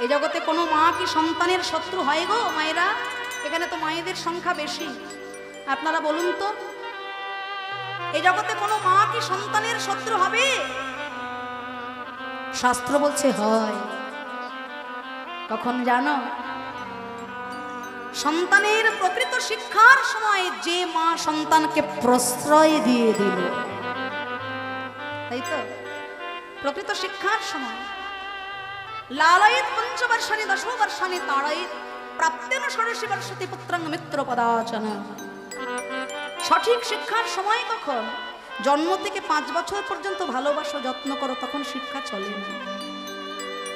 এই জগতে কোনো মা কি সন্তানের শত্রু হয় গো মায়েরা? এখানে তো মায়েদের সংখ্যা বেশি, আপনারা বলুন তো, এই জগতে কোনো মা কি সন্তানের শত্রু হবে? শাস্ত্র বলছে হয়। কখন জানো? সন্তানের প্রকৃত শিক্ষার সময় যে মা সন্তানকে প্রশ্রয় দিয়ে দিল, তাই তো? প্রকৃত শিক্ষার সময় লালয়িত পঞ্চবর্ষানি দশবর্ষানি তাড়ায়িত প্রাপ্তেন ষোড়শী বর্ষতি পুত্রং মিত্র পদাচন। সঠিক শিক্ষার সময় কখন? জন্ম থেকে 5 বছর পর্যন্ত ভালোবাসো, যত্ন করো, তখন শিক্ষা চলে না।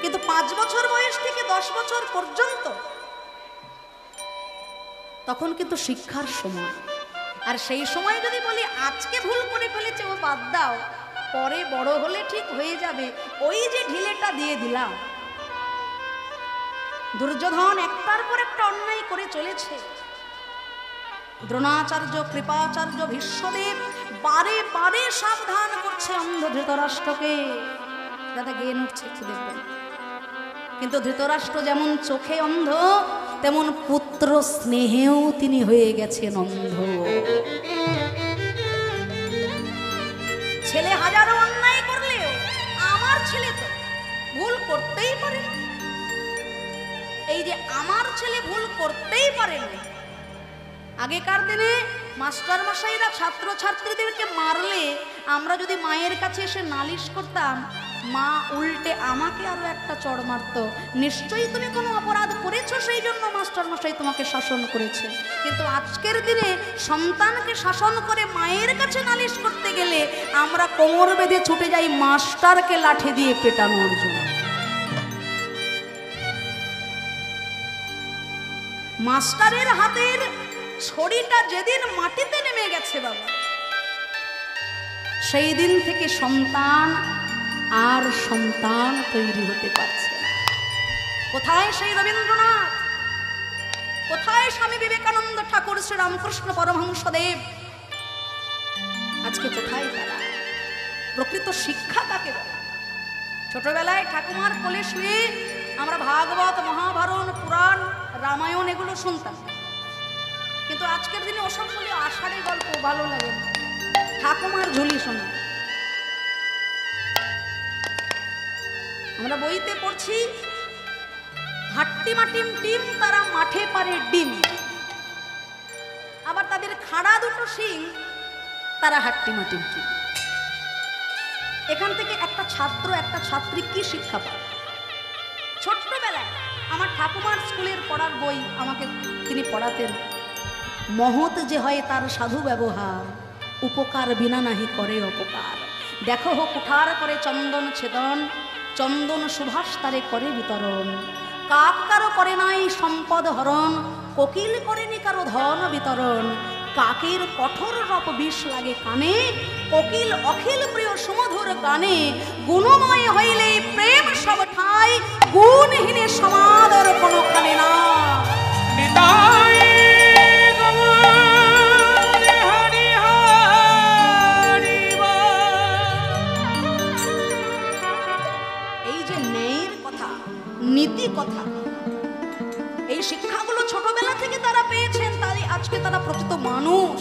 কিন্তু 5 বছর বয়স থেকে 10 বছর পর্যন্ত তখন কিন্তু শিক্ষার সময়। আর সেই সময় যদি বলি আজকে ভুল করে ফেলেছে ও বাদ দাও, পরে বড় হলে ঠিক হয়ে যাবে, ওই যে ঢিলেটা দিয়ে দিলাম। দুর্যোধন একটার পর একটা অন্যায় করে চলেছে। দ্রোণাচার্য, কৃপাচার্য, ভীষ্মদেব বারে বারে সাবধান করছে অন্ধ ধৃতরাষ্ট্রকে, যাতে জ্ঞান উঠছে একটু দেখবেন। কিন্তু ধৃতরাষ্ট্র যেমন চোখে অন্ধ, তেমন পুত্র স্নেহেও তিনি হয়ে গেছেন অন্ধ। ছেলে হাজারো অন্যায় করলেও আমার ছেলে তো ভুল করতেই পারে। এই যে আমার ছেলে ভুল করতেই পারে না। আগেকার দিনে মাস্টার মশাইরা ছাত্র ছাত্রীদেরকে মারলে আমরা যদি মায়ের কাছে এসে নালিশ করতাম, মা উল্টে আমাকে আরো একটা চড় মারত। নিশ্চয়ই তুমি কোনো অপরাধ করেছো, সেই জন্য মাস্টার মশাই তোমাকে শাসন করেছে। কিন্তু আজকের দিনে সন্তানকে শাসন করে মায়ের কাছে নালিশ করতে গেলে আমরা কোমর বেঁধে ছুটে যাই মাস্টারকে লাঠি দিয়ে পেটানোর জন্য। মাস্টারের হাতের ছড়িটা যেদিন মাটিতে নেমে গেছে বাবা, সেই দিন থেকে সন্তান আর সন্তান তৈরি হতে পারছে না। কোথায় সেই রবীন্দ্রনাথ, কোথায় স্বামী বিবেকানন্দ ঠাকুর, শ্রী রামকৃষ্ণ পরমহংসদেব? আজকে কোথায় তারা? প্রকৃত শিক্ষা কাকে বলে? ছোটবেলায় ঠাকুমার কোলে শুয়ে আমরা ভাগবত, মহাভারত, পুরাণ, রামায়ণ এগুলো শুনতাম। কিন্তু আজকের দিনে ওসব বলে আষাঢ়ে গল্প ভালো লাগে না, ঠাকুমার ঝুলি শোনা। আমরা বইতে পড়ছি হাট্টিমা টিম টিম তারা মাঠে পারে ডিম, আবার তাদের খাড়া দুটো শিং তারা হাট্টিমা টিম টিম। এখান থেকে একটা ছাত্র একটা ছাত্রী কি শিক্ষা পায়? ছোট্টবেলায় আমার ঠাকুমার স্কুলের পড়ার বই আমাকে তিনি পড়াতেন, মহৎ যে হয় তার সাধু ব্যবহার, উপকার বিনা নাহি করে অপকার। দেখো হো কুঠার করে চন্দন ছেদন, চন্দন সুভাষ তারে করে বিতরণ। কাক কারো করে নাই সম্পদ হরণ, কোকিল করেনি কারো ধন বিতরণ। কাকের কঠোর রপ বিষ লাগে কানে, কোকিল অখিল প্রিয় সুমধুর গানে। গুণময় হইলে প্রেম সব ঠাই, গুণহীনে সমাদর কোনোখানে না। এই যে ন্যায়ের কথা, নীতি কথা, এই শিক্ষাগুলো ছোটবেলা থেকে তারা পেয়েছেন, তাই আজকে তারা প্রকৃত মানুষ।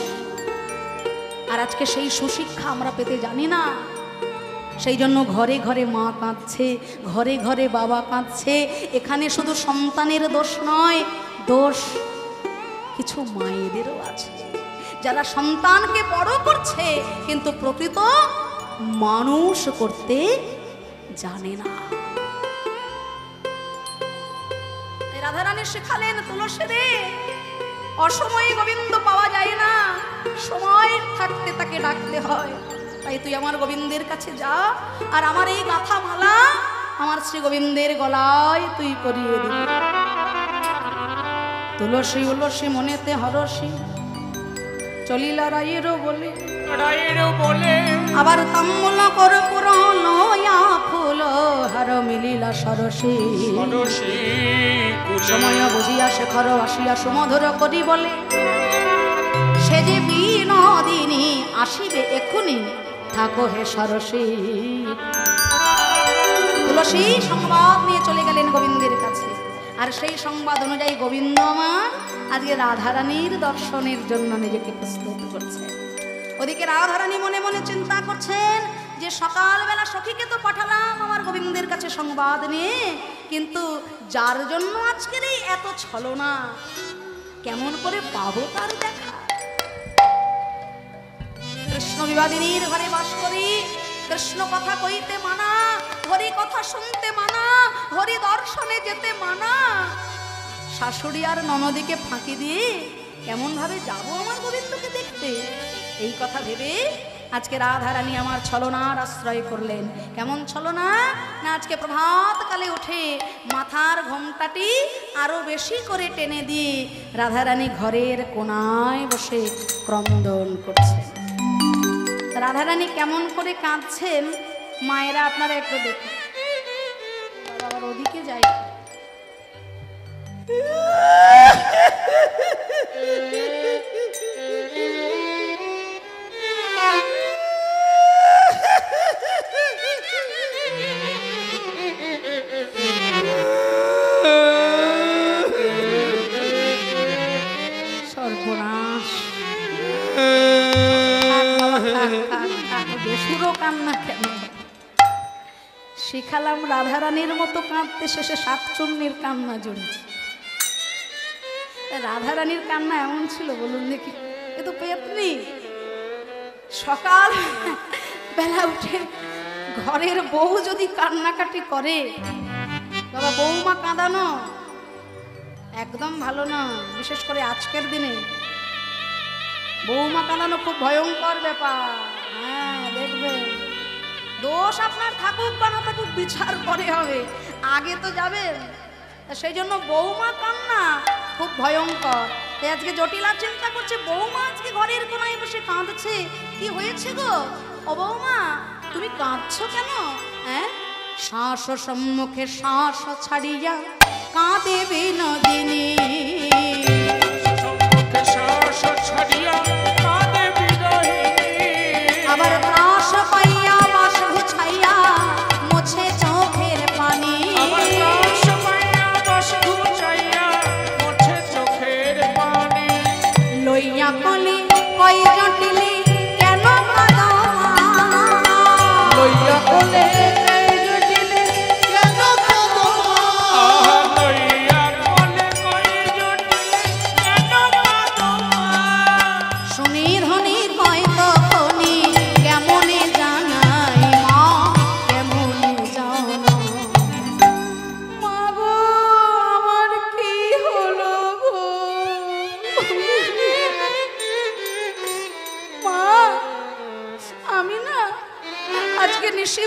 আর আজকে সেই সুশিক্ষা আমরা পেতে জানি না। সেই জন্য ঘরে ঘরে মা কাঁদছে, ঘরে ঘরে বাবা কাঁদছে। এখানে শুধু সন্তানের দোষ নয়, দোষ কিছু মায়েদেরও আছে, যারা সন্তানকে বড় করছে কিন্তু প্রকৃত মানুষ করতে জানে না। রাধারানী শেখালেন, তুলসী রে, অসময়ে গোবিন্দ পাওয়া যায় না, সময় থাকতে তাকে ডাকতে হয়। তাই তুই আমার গোবিন্দের কাছে যা, আর আমার এই গাথা মালা আমার শ্রী গোবিন্দের গলায় তুই পরিয়ে দিবি। তুলসী উলসী মনেতে হরসী, চলিলা রায়ের বলে, আবার তাম্বুল কর্পূর নয়া ফুল হার মিলিলা সরসী। সময় বুঝিয়া শেখর আসিয়া সুমধুর করি বলে, সে যে বিনোদিনী আসিবে এক্ষুনি, থাকো হে সরসী। তুলসী সংবাদ নিয়ে চলে গেলেন গোবিন্দের কাছে। আর সেই সংবাদ অনুযায়ী গোবিন্দ আমার আজকে রাধারানীর দর্শনের জন্য নিজেকে প্রস্তুত করছে। ওদিকে রাধারানী মনে মনে চিন্তা করছেন যে সকালবেলা সখীকে তো পাঠালাম আমার গোবিন্দের কাছে সংবাদ নিয়ে, কিন্তু যার জন্য আজকের এই এত ছলনা, কেমন করে পাবো তার দেখা। কৃষ্ণ বিবাদিনীর ঘরে বাস করি, কৃষ্ণ কথা কইতে মানা, হরি কথা শুনতে মানা, হরি দর্শনে যেতে মানা, শাশুড়ি আর ননদিকে ফাঁকি দিয়ে কেমন ভাবে যাবো আমার গোবিন্দকে দেখতে। এই কথা ভেবে আজকে রাধারানী আমার ছলনার আশ্রয় করলেন। কেমন ছলনা না, আজকে প্রভাত কালে উঠে মাথার ঘোমটাটি আরো বেশি করে টেনে দিয়ে রাধারানী ঘরের কোনায় বসে ক্রন্দন করছেন। রাধারানী কেমন করে কাঁদছেন মায়েরা আপনারা একটু দেখুন। আবার ওদিকে যাই, সর্বনাশ, বেসুরো কান্না কেন শিখালাম? রাধারানীর মতো কাঁদতে, শেষে শাকচুন্নির কান্না জড়িয়েছে। রাধারানীর কান্না এমন ছিল বলুন দেখি, এ তো পেতনি। সকাল বেলা উঠে ঘরের বউ যদি কান্নাকাটি করে, বাবা বৌমা কাঁদানো একদম ভালো না। বিশেষ করে আজকের দিনে বৌমা কাঁদানো খুব ভয়ঙ্কর ব্যাপার। হ্যাঁ দেখবেন, দোষ আপনার থাকুক বা না থাকুক বিচার পরে হবে, আগে তো যাবেন। সেই জন্য বৌমা কান্না খুব ভয়ঙ্কর। তাই আজকে জটিলা চিন্তা করছে, বৌমা আজকে ঘরের কোনায় বসে কাঁদছে। কি হয়েছে গো ও বৌমা, তুমি কাঁদছো কেন? হ্যাঁ, শ্বাস সম্মুখে শ্বাস ছাড়িয়া কাঁদে বিনোদিনী, আবার ত্রাস পাইয়া বাস গুছাইয়া মুছে চোখের পানি, লইয়া কলি কই জটিলি কেন কাঁদো, লইয়া কলি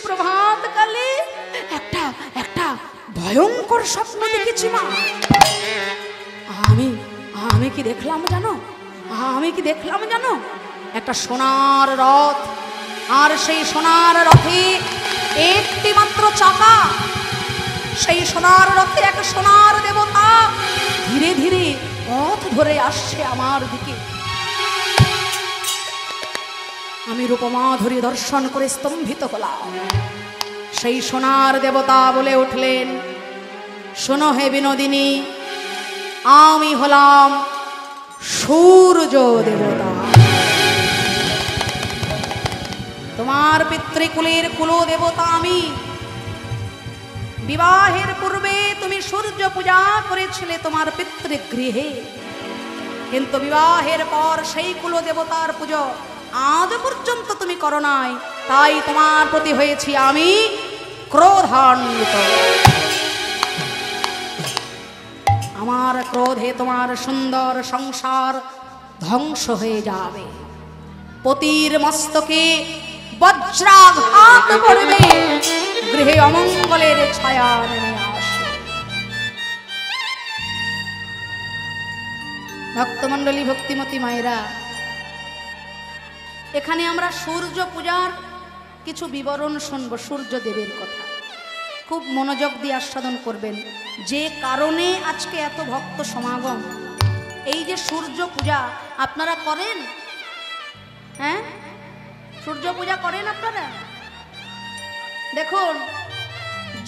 প্রভাত কালে একটা ভয়ঙ্কর স্বপ্ন দেখেছি মা। আমি কি দেখলাম জানো? একটা সোনার রথ, আর সেই সোনার রথে একটি মাত্র চাকা। সেই সোনার রথে এক সোনার দেবতা ধীরে ধীরে পথ ধরে আসছে আমার দিকে। আমি রূপমাধুরী দর্শন করে স্তম্ভিত হলাম। সেই সোনার দেবতা বলে উঠলেন, শোনো হে বিনোদিনী, আমি হলাম সূর্য দেবতা। তোমার পিতৃকুলের কুলদেবতা আমি। বিবাহের পূর্বে তুমি সূর্য পূজা করেছিলে তোমার পিতৃগৃহে, কিন্তু বিবাহের পর সেই কুলদেবতার পুজো আজ পর্যন্ত তুমি করো নাই। তাই তোমার প্রতি হয়েছি আমি ক্রোধান্বিত। আমার ক্রোধে তোমার সুন্দর সংসার ধ্বংস হয়ে যাবে। পতির মস্তকে বজ্রাঘাত পড়বে, গৃহে অমঙ্গলের ছায়া নেমে আসে। ভক্তমণ্ডলী, ভক্তিমতী মায়েরা, এখানে আমরা সূর্য পূজার কিছু বিবরণ শুনব। সূর্যদেবের কথা খুব মনোযোগ দিয়ে আস্বাদন করবেন। যে কারণে আজকে এত ভক্ত সমাগম, এই যে সূর্য পূজা আপনারা করেন, হ্যাঁ সূর্য পূজা করেন আপনারা? দেখুন,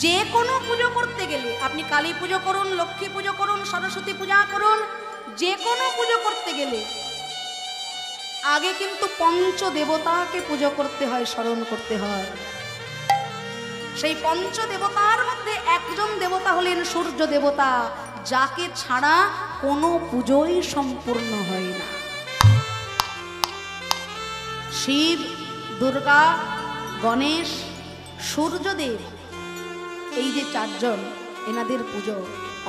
যে কোনো পুজো করতে গেলে, আপনি কালী পুজো করুন, লক্ষ্মী পুজো করুন, সরস্বতী পূজা করুন, যে কোনো পুজো করতে গেলে আগে কিন্তু পঞ্চদেবতাকে পুজো করতে হয়, স্মরণ করতে হয়। সেই পঞ্চদেবতার মধ্যে একজন দেবতা হলেন সূর্য দেবতা, যাকে ছাড়া কোনো পুজোই সম্পূর্ণ হয় না। শিব, দুর্গা, গণেশ, সূর্যদেব, এই যে চারজন, এনাদের পুজো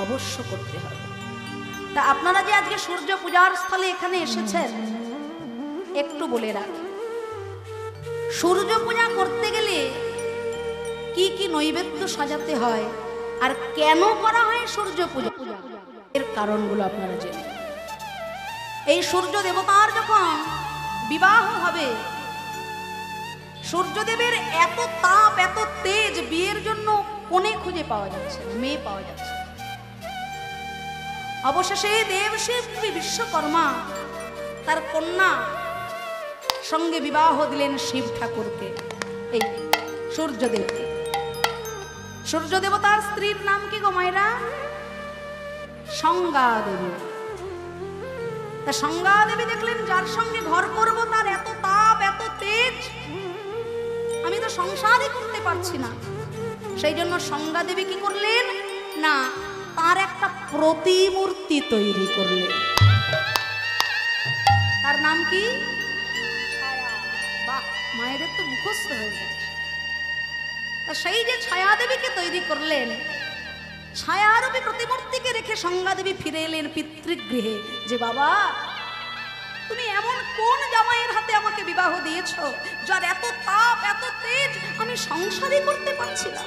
অবশ্য করতে হবে। তা আপনারা যে আজকে সূর্য পূজার স্থলে এখানে এসেছেন, একটু বলে রাখি, সূর্য পূজা করতে গেলে কি কি নৈবেদ্য সাজাতে হয় আর কেন করা হয় সূর্য পূজা, এর কারণগুলো আপনারা জেনে। এই সূর্য দেবতার যখন বিবাহ হবে, সূর্যদেবের এত তাপ, এত তেজ, বিয়ের জন্য কোণে খুঁজে পাওয়া যাচ্ছে, মেয়ে পাওয়া যাচ্ছে। অবশেষে দেবশিল্পী বিশ্বকর্মা তার কন্যা সঙ্গে বিবাহ দিলেন শিব ঠাকুরকে, এই সূর্যদেবকে। সূর্য দেবতার স্ত্রীর নাম কি গো মায়েরা? সংজ্ঞা দেবী। তা সংজ্ঞা দেবী দেখলেন যার সঙ্গে ঘর করব তার এত তাপ, এত তেজ, আমি তো সংসারই করতে পারছি না। সেই জন্য সংজ্ঞা দেবী কি করলেন না, তার একটা প্রতিমূর্তি তৈরি করলেন। তার নাম কি? ছায়া। বাহ, মায়েদের তো মুখস্থ হয়ে গেছে। তা সেই যে ছায়া দেবীকে তৈরি করলেন, ছায়ারূপী প্রতিমূর্তিকে রেখে সংজ্ঞা দেবী ফিরে এলেন পিতৃগৃহে, যে বাবা তুমি এমন কোন জামাইয়ের হাতে আমাকে বিবাহ দিয়েছ যার এত তাপ, এত তেজ, আমি সংসারই করতে পারছি না।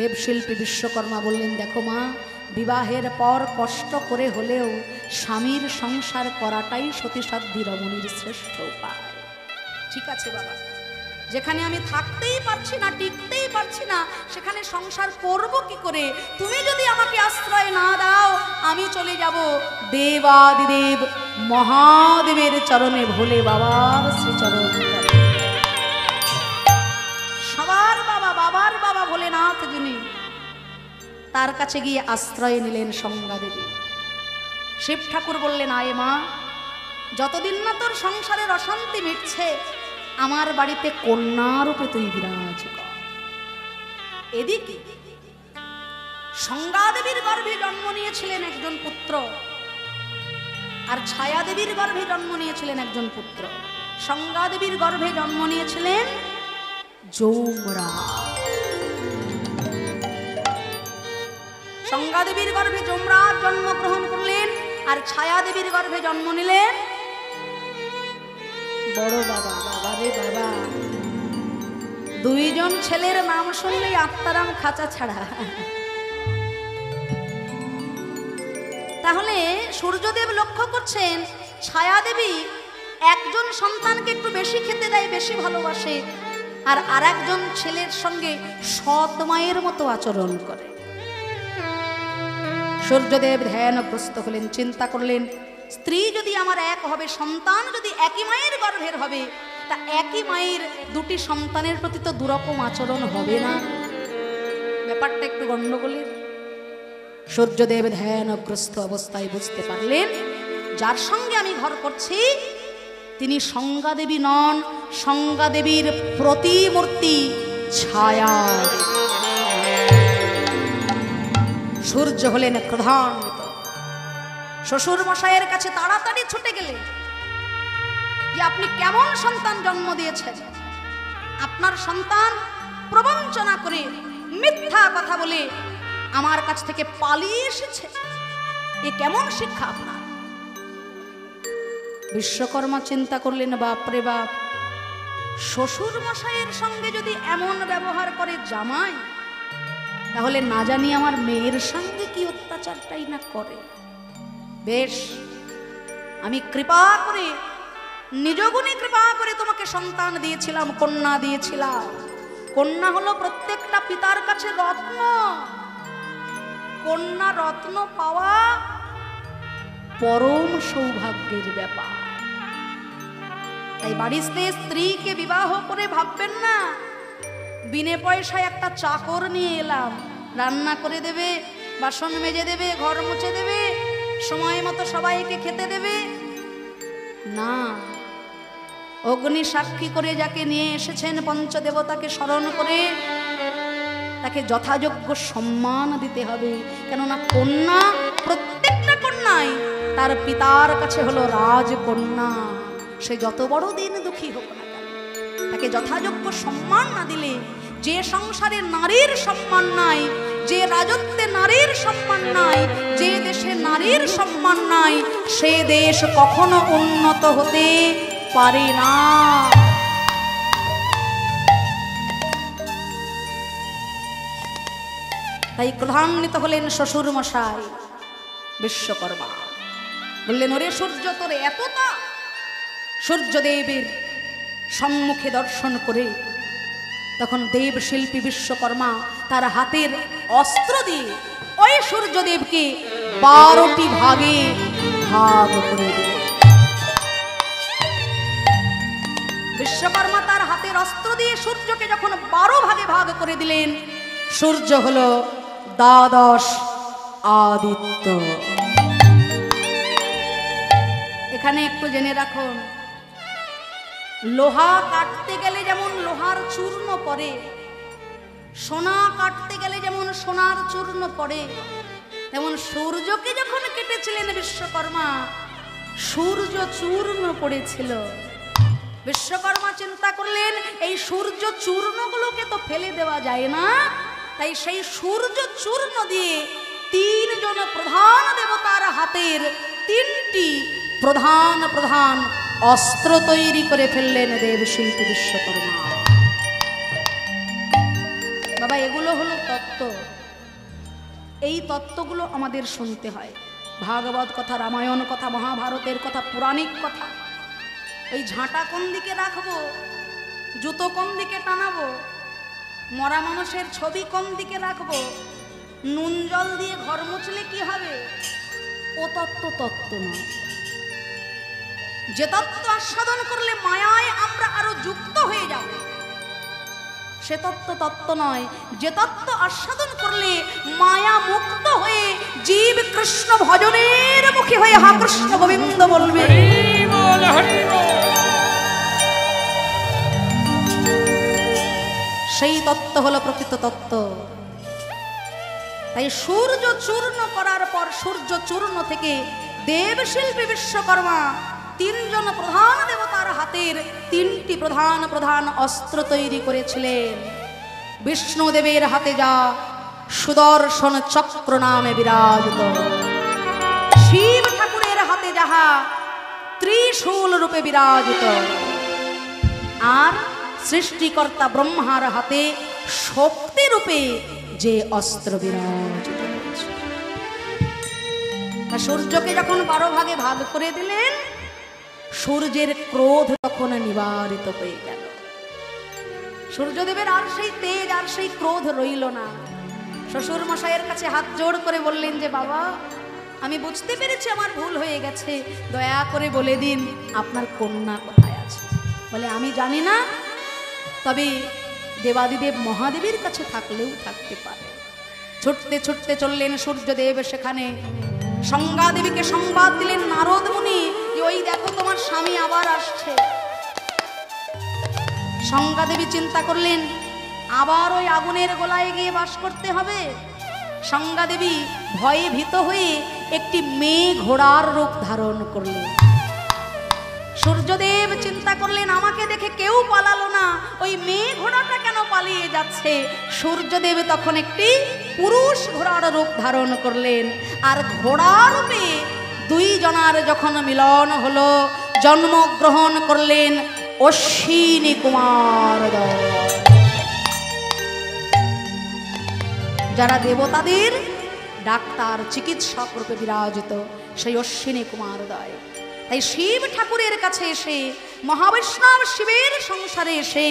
দেবশিল্পী বিশ্বকর্মা বললেন, দেখো মা, বিবাহের পর কষ্ট করে হলেও স্বামীর সংসার করাটাই সতীসাধ্যী রমণীর শ্রেষ্ঠ উপায়। ঠিক আছে বাবা, যেখানে আমি থাকতেই পারছি না, টিকতেই পারছি না, সেখানে সংসার করব কি করে? তুমি যদি আমাকে আশ্রয় না দাও, আমি চলে যাব দেবাদিদেব মহাদেবের চরণে, ভোলে বাবার শ্রীচরণ। সবার বাবা, বাবার বাবা ভোলেনাথ যিনি, তার কাছে গিয়ে আশ্রয় নিলেন সংজ্ঞা দেবী। শিব ঠাকুর বললেন, আয় মা, যতদিন না তোর সংসারের অশান্তি মিটছে, আমার বাড়িতে কন্যারূপে তুই বিরাজ কর। এদিকে সংজ্ঞা দেবীর গর্ভে জন্ম নিয়েছিলেন একজন পুত্র, আর ছায়া দেবীর গর্ভে জন্ম নিয়েছিলেন একজন পুত্র। সংজ্ঞা দেবীর গর্ভে জন্ম নিয়েছিলেন যমরাজ। সংজ্ঞা দেবীর গর্ভে যমরাজ জন্মগ্রহণ করলেন, আর ছায়া দেবীর গর্ভে জন্ম নিলেন বড় বাবা। বাবা রে বাবা, দুইজন ছেলের নাম শুনলেই আত্মারাম খাঁচা ছাড়া। তাহলে সূর্যদেব লক্ষ্য করছেন, ছায়া দেবী একজন সন্তানকে একটু বেশি খেতে দেয়, বেশি ভালোবাসে, আর আরেকজন ছেলের সঙ্গে সৎ মায়ের মতো আচরণ করে। সূর্যদেব ধ্যানগ্রস্ত হলেন, চিন্তা করলেন, স্ত্রী যদি আমার এক হবে, সন্তান যদি একই মায়ের গর্ভের হবে, তা একই মায়ের দুটি সন্তানের প্রতি তো দুরকম আচরণ হবে না? ব্যাপারটা একটু গন্ডগোলের। সূর্যদেব ধ্যানগ্রস্ত অবস্থায় বুঝতে পারলেন, যার সঙ্গে আমি ঘর করছি তিনি সংজ্ঞা দেবী নন, সংজ্ঞা দেবীর প্রতিমূর্তি ছায়া। সূর্য হলেন ক্রোধান্বিত, শ্বশুর মশাইয়ের কাছে তাড়াতাড়ি ছুটে গেলেন যে আপনি কেমন সন্তান জন্ম দিয়েছেন? আপনার সন্তান প্রবঞ্চনা করে, মিথ্যা কথা বলে আমার কাছ থেকে পালিয়ে এসেছে, এ কেমন শিক্ষা আপনার? বিশ্বকর্মা চিন্তা করলেন, বাপরে বাপ, শ্বশুর মশাইয়ের সঙ্গে যদি এমন ব্যবহার করে জামাই, তাহলে না জানি আমার মেয়ের সঙ্গে কি অত্যাচারটাই না করে। বেশ, আমি কৃপা করে, নিজ গুণে কৃপা করে তোমাকে সন্তান দিয়েছিলাম, কন্যা দিয়েছিলাম। কন্যা হলো প্রত্যেকটা পিতার কাছে রত্ন। কন্যা রত্ন পাওয়া পরম সৌভাগ্যের ব্যাপার। তাই বাড়িতে স্ত্রীকে বিবাহ করে ভাববেন না বিনে পয়সায় একটা চাকর নিয়ে এলাম, রান্না করে দেবে, বাসন মেজে দেবে, ঘর মুছে দেবে, সময় মতো সবাইকে খেতে দেবে না। অগ্নি সাক্ষী করে যাকে নিয়ে এসেছেন, পঞ্চদেবতাকে স্মরণ করে তাকে যথাযোগ্য সম্মান দিতে হবে। কেননা কন্যা, প্রত্যেকটা কন্যাই তার পিতার কাছে হলো রাজকন্যা। সে যত বড় দিন দুঃখী হোক না কেন, তাকে যথাযোগ্য সম্মান না দিলে, যে সংসারে নারীর সম্মান নাই, যে রাজত্বে নারীর সম্মান নাই, যে দেশে নারীর সম্মান নাই, সে দেশ কখনো উন্নত হতে পারে না। তাই ক্রোধান্বিত হলেন শ্বশুর মশাই বিশ্বকর্মা। বললেন, ওরে সূর্য, তোরে এতটা। সূর্যদেবের সম্মুখে দর্শন করে তখন দেব শিল্পী বিশ্বকর্মা তার হাতের অস্ত্র দিয়ে ওই সূর্যদেবকে 12টি ভাগে ভাগ করে দিলেন। বিশ্বকর্মা তার হাতের অস্ত্র দিয়ে সূর্যকে যখন 12 ভাগে ভাগ করে দিলেন, সূর্য হলো দ্বাদশ আদিত্য। এখানে একটু জেনে রাখুন, লোহা কাটতে গেলে যেমন লোহার চূর্ণ পড়ে, সোনা কাটতে গেলে যেমন সোনার চূর্ণ পড়ে, তেমন সূর্যকে যখন কেটেছিলেন বিশ্বকর্মা, সূর্য চূর্ণ পড়েছিল। বিশ্বকর্মা চিন্তা করলেন, এই সূর্য চূর্ণগুলোকে তো ফেলে দেওয়া যায় না, তাই সেই সূর্য চূর্ণ দিয়ে 3 জন প্রধান দেবতার হাতের 3টি প্রধান প্রধান অস্ত্র তৈরি করে ফেললেন দেবশিল্পী বিশ্বকর্মা। বাবা, এগুলো হলো তত্ত্ব। এই তত্ত্বগুলো আমাদের শুনতে হয়। ভাগবত কথা, রামায়ণ কথা, মহাভারতের কথা, পৌরাণিক কথা। ওই ঝাঁটা কোন দিকে রাখবো, জুতো কোন দিকে টানাবো, মরা মানুষের ছবি কোন দিকে রাখবো, নুন জল দিয়ে ঘর মুছলে কি হবে, ও তত্ত্ব তত্ত্ব নয়। যে তত্ত্ব আস্বাদন করলে মায়ায় আমরা আরো যুক্ত হয়ে যাব, সে তত্ত্ব তত্ত্ব নয়। যে তত্ত্ব আস্বাদন করলে মায়া মুক্ত হয়ে জীব কৃষ্ণ ভজনের মুখী হয়ে হা কৃষ্ণ গোবিন্দ বলবে, সেই তত্ত্ব হলো প্রকৃত তত্ত্ব। তাই সূর্য চূর্ণ করার পর সূর্য চূর্ণ থেকে দেবশিল্পী বিশ্বকর্মা 3 জন প্রধান দেবতার হাতের 3টি প্রধান প্রধান অস্ত্র তৈরি করেছিলেন। বিষ্ণুদেবের হাতে যা সুদর্শন চক্র নামে বিরাজিত, শিব ঠাকুরের হাতে যাহা ত্রিশূল রূপে বিরাজিত, আর সৃষ্টিকর্তা ব্রহ্মার হাতে শক্তি রূপে যে অস্ত্র বিরাজিত হয়েছে। সূর্যকে যখন 12 ভাগে ভাগ করে দিলেন, সূর্যের ক্রোধ তখন নিবারিত হয়ে গেল। সূর্যদেবের আর সেই তেজ আর সেই ক্রোধ রইল না। শ্বশুর মশাইয়ের কাছে হাত জোড় করে বললেন যে, বাবা, আমি বুঝতে পেরেছি আমার ভুল হয়ে গেছে, দয়া করে বলে দিন আপনার কন্যা কোথায় আছে। বলে, আমি জানি না, তবে দেবাদিদেব মহাদেবের কাছে থাকলেও থাকতে পারে। ছুটতে ছুটতে চললেন সূর্যদেব সেখানে। সংজ্ঞাদেবীকে সংবাদ দিলেন নারদ মুনি যে, ওই দেখো তোমার স্বামী আবার আসছে। সংজ্ঞাদেবী চিন্তা করলেন, আবার ওই আগুনের গোলায় গিয়ে বাস করতে হবে। সংজ্ঞাদেবী ভয়ে ভীত হয়ে একটি মেয়ে ঘোড়ার রূপ ধারণ করলেন। সূর্যদেব চিন্তা করলেন, আমাকে দেখে কেউ পালালো না, ওই মেয়ে ঘোড়াটা কেন পালিয়ে যাচ্ছে। সূর্যদেব তখন একটি পুরুষ ঘোড়ার রূপ ধারণ করলেন, আর ঘোড়া রূপে 2 জনার যখন মিলন হলো, জন্মগ্রহণ করলেন অশ্বিনী কুমার। যারা দেবতাদের ডাক্তার, চিকিৎসক রূপে বিরাজিত, সেই অশ্বিনী কুমার দয়। তাই শিব ঠাকুরের কাছে এসে, মহাবৈষ্ণব শিবের সংসারে এসে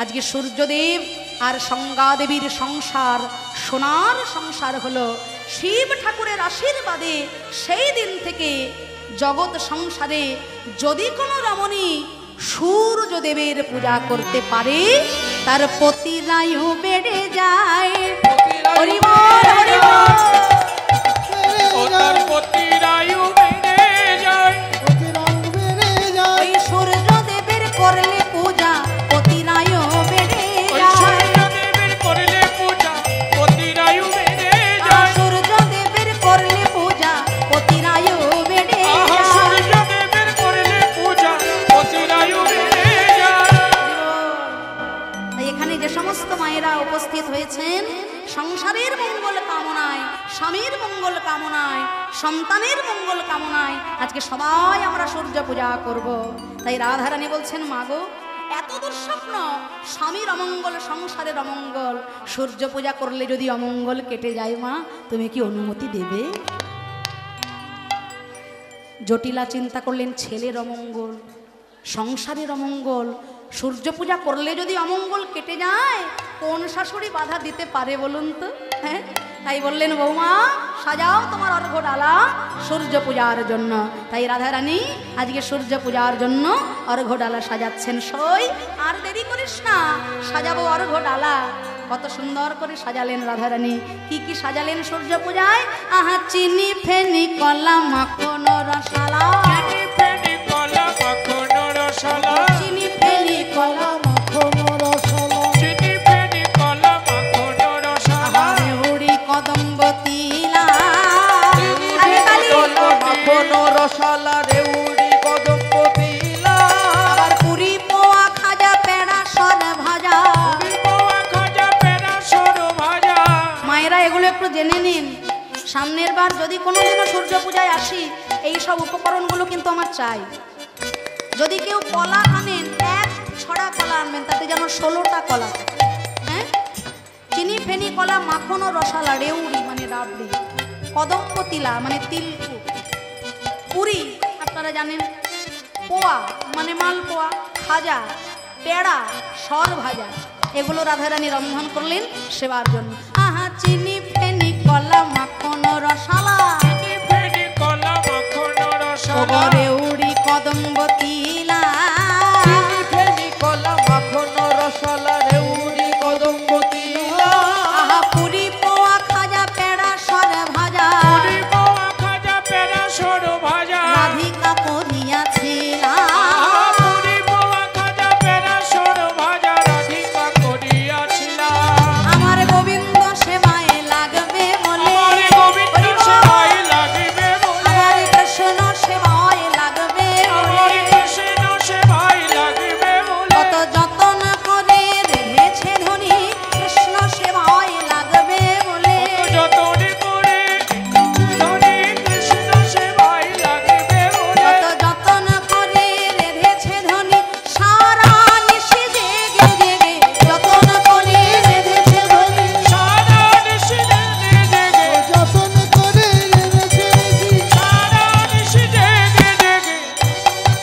আজকে সূর্যদেব আর সংজ্ঞাদেবীর সংসার সোনার সংসার হলো। শিব ঠাকুরের আশীর্বাদে সেই দিন থেকে জগৎ সংসারে যদি কোনো রমণী সূর্যদেবের পূজা করতে পারে, তার পতিরায়ু বেড়ে যায়। হরি বল হরি বল। তার পতিরায়ু বেড়ে যায়, ওই সূর্যদেবের করলে পূজা পতিরায়ু বেড়ে ওই যায়। সূর্যদেবের করলে পূজা পতিরায়ু বেড়ে যায়, সূর্যদেবের করলে পূজা পতিরায়ু বেড়ে যায়। সূর্যদেবের করলে পূজা পতিরায়ু বেড়ে যায়। এখানে যে সমস্ত মায়েরা উপস্থিত হয়েছেন সংসারের মঙ্গল কামনায়, স্বামীর মঙ্গল কামনায়, সন্তানের মঙ্গল কামনায় আজকে সবাই আমরা সূর্য পূজা করব। তাই রাধারানী বলছেন, মাগো এত দুঃস্বপ্ন, স্বামীর অমঙ্গল, সংসারের অমঙ্গল, সূর্য পূজা করলে যদি অমঙ্গল কেটে যায় মা, তুমি কি অনুমতি দেবে? জটিলা চিন্তা করলেন, ছেলের অমঙ্গল, সংসারের অমঙ্গল, সূর্য পূজা করলে যদি অমঙ্গল কেটে যায়, কোন শাশুড়ি বাধা দিতে পারে বলুন তো? হ্যাঁ, তাই বললেন, বৌমা সাজাও তোমার অর্ঘ্য ডালা সূর্য পূজার জন্য। তাই রাধারানী আজকে সূর্য পূজার জন্য অর্ঘ্য ডালা সাজাচ্ছেন। সই আর দেরি করিস না, সাজাবো অর্ঘ্য ডালা। কত সুন্দর করে সাজালেন রাধারানী। কি কি সাজালেন সূর্য পূজায়? আহা, চিনি ফেনি কলা মাখন রসালা, চিনি ফেনি কলা মাখন রসালা, চিনি ফেনি কলা মাখন রসালা, চিনি ফেনি কলা মাখন রসালা, হুড়ি কদম্ব তিলা, মাখন রসালা, রেউড়ি কদম্ব তিলা, আবার পুরি পোয়া খাজা পেড়া সর ভাজা। পোয়া খাজা পেড়া সরু ভাজা। মায়েরা এগুলো একটু জেনে নিন, সামনের বার যদি কোনোদিনও সূর্য পূজায় আসি, এই সব উপকরণগুলো কিন্তু আমার চাই। যদি কেউ কলা আনেন, এক ছড়া কলা আনবেন, তাতে যেন 16টা কলা থাকে। হ্যাঁ, চিনি ফেনি কলা মাখন ও রসালা, রেউড়ি মানে রাবড়ি, কদম্ব তিলা মানে তিলকু, পুরি আপনারা জানেন, পোয়া মানে মাল পোয়া, খাজা, পেড়া, সর ভাজা, এগুলো রাধারানী রন্ধন করলেন সেবার জন্য। আহা, চিনি ফেনি কলা মাখন রসালা, চিনি ফেনি কলা মাখন রসালা, রেউড়ি কদম্ব তিলা, চিনি ফেনি কলা মাখন রসালা, রেউড়ি কদম্ব তিলা, আহা, পুরি পোয়া খাজা পেড়া সর ভাজা, পুরি পোয়া খাজা পেড়া সরু ভাজা, রাধিকা করিয়াছিলা। পুরি পোয়া খাজা পেড়া সরু ভাজা, রাধিকা করিয়াছিলাম। আমার গোবিন্দ সেবায় লাগবে বলে, আমার গোবিন্দ সেবায় লাগবে বলে, আমার কৃষ্ণ সেবায় লাগবে আমার বলে, কৃষ্ণ সেবায় লাগবে বলে, কত যতন করে রেখেছে ধনী, কৃষ্ণ সেবায় লাগবে বলে, যতন করে ধনী কৃষ্ণ সেবায় লাগবে বলে, কত যতন করে রেখেছে ধনী, সারা নিশি জেগে জেগে যতন করে রেখেছে ধনী, সারা নিশি জেগে জেগে, যতন করে রেখেছি, সারা নিশি জেগে জেগে,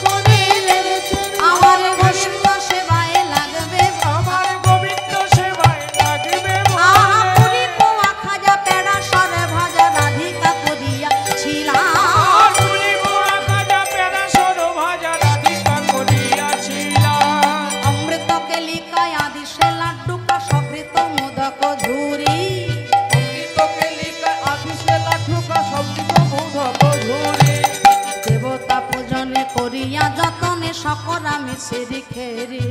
করে রেখেছি, আমার গোবিন্দ সেবায় লাগবে আমার গোবিন্দ সেবায় লাগবে আহা, বলে, পুরি পোয়া খাজা পেড়া সর ভাজা, রাধিকা করিয়াছিলাম। পুরি পোয়া খাজা পেড়া সরু ভাজা, রাধিকা করিয়াছিলাম। অমৃত কেলিকায় আদিশে লাড্ডু কা সবৃত মোদক ঝুরি, অমৃত কেলিকা আদিশে লাঠুকা সবজিত মোদক ঝুরি, দেবতা পূজনে করিয়া যতনে সকরা মিছিরি খেরি,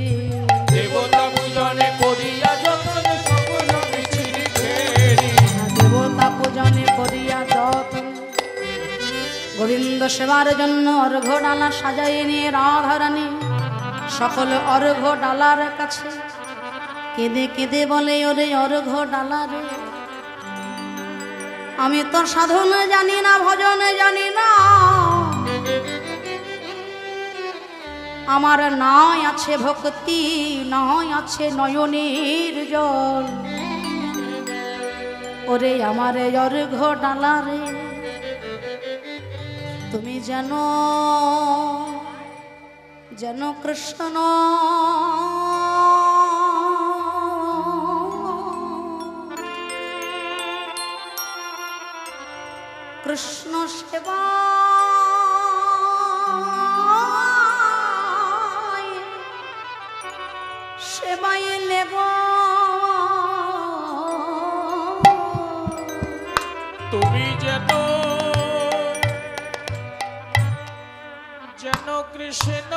দেবতা পূজনে করিয়া যতন সকল মিছিরি খেরি, দেবতা পূজনে করিয়া যতন। গোবিন্দ সেবার জন্য অর্ঘ্য ডালা সাজাই নিয়ে রাধারানী সকল অর্ঘ্য ডালার কাছে কেঁদে কেঁদে বলে, ওরে অর্ঘ্য ডালা রে, আমি তো সাধন জানি না, ভজন জানি না, আমার নাই আছে ভক্তি, নাই আছে নয়নের জল, ওরে আমার অর্ঘ্য ডালা রে, তুমি যেন যেন কৃষ্ণ কৃষ্ণ সেবা সেবাইলে গো তুমি যেন যেন কৃষ্ণ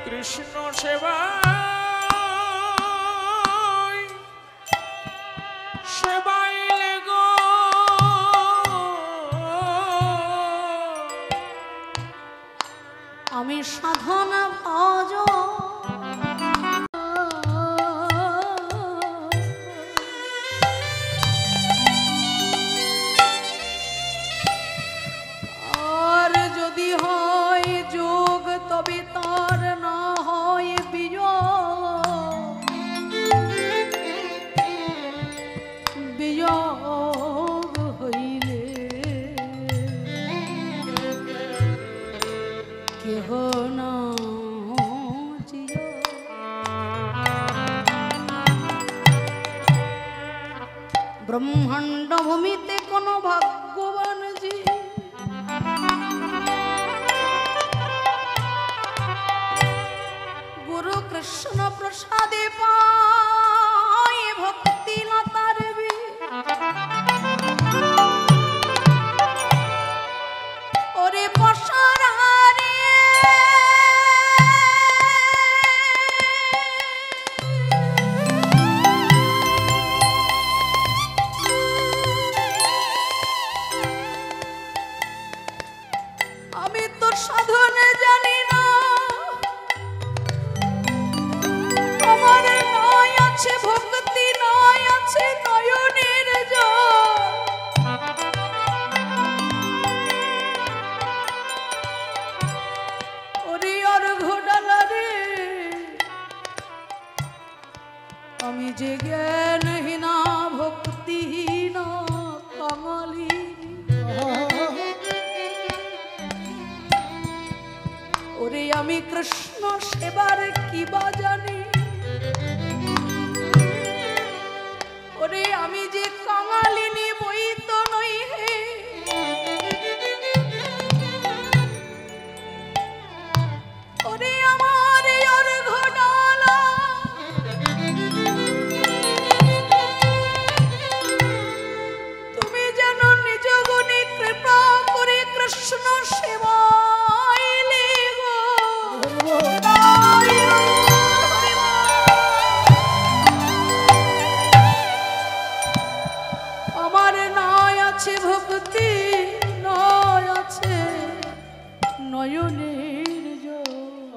কৃষ্ণ সেবা সেবাইলে গো আমি সাধনা ভজ আর যদি হয় যোগ তবে তার না হয় বিয়োগ বিয়োগ হইলে কেহ না জিয়। ব্রহ্মাণ্ড ভূমিতে কোন ভাগ্যবান জি গুরু কৃষ্ণ প্রসাদে পায় ভক্তি লতার ওরে পশারে আমি তো সাধনে জানি না আমার নয় আছে ভক্তি নয় আছে নয়নের জল ওরে আর ঘোডালারে আমি যে জ্ঞানহীনা ভক্তিহীন কাঙালি ওরে আমি কৃষ্ণ সেবার কি বা জানি ওরে আমি যে কাঙালিনী বই তো নই হে ওরে আমার আর ঘোডালা তুমি যেন নিজ গুণে কৃপা করে কৃষ্ণ সেবাইলে গো আমার নয় আছে ভক্তি নয় আছে নয়নের জল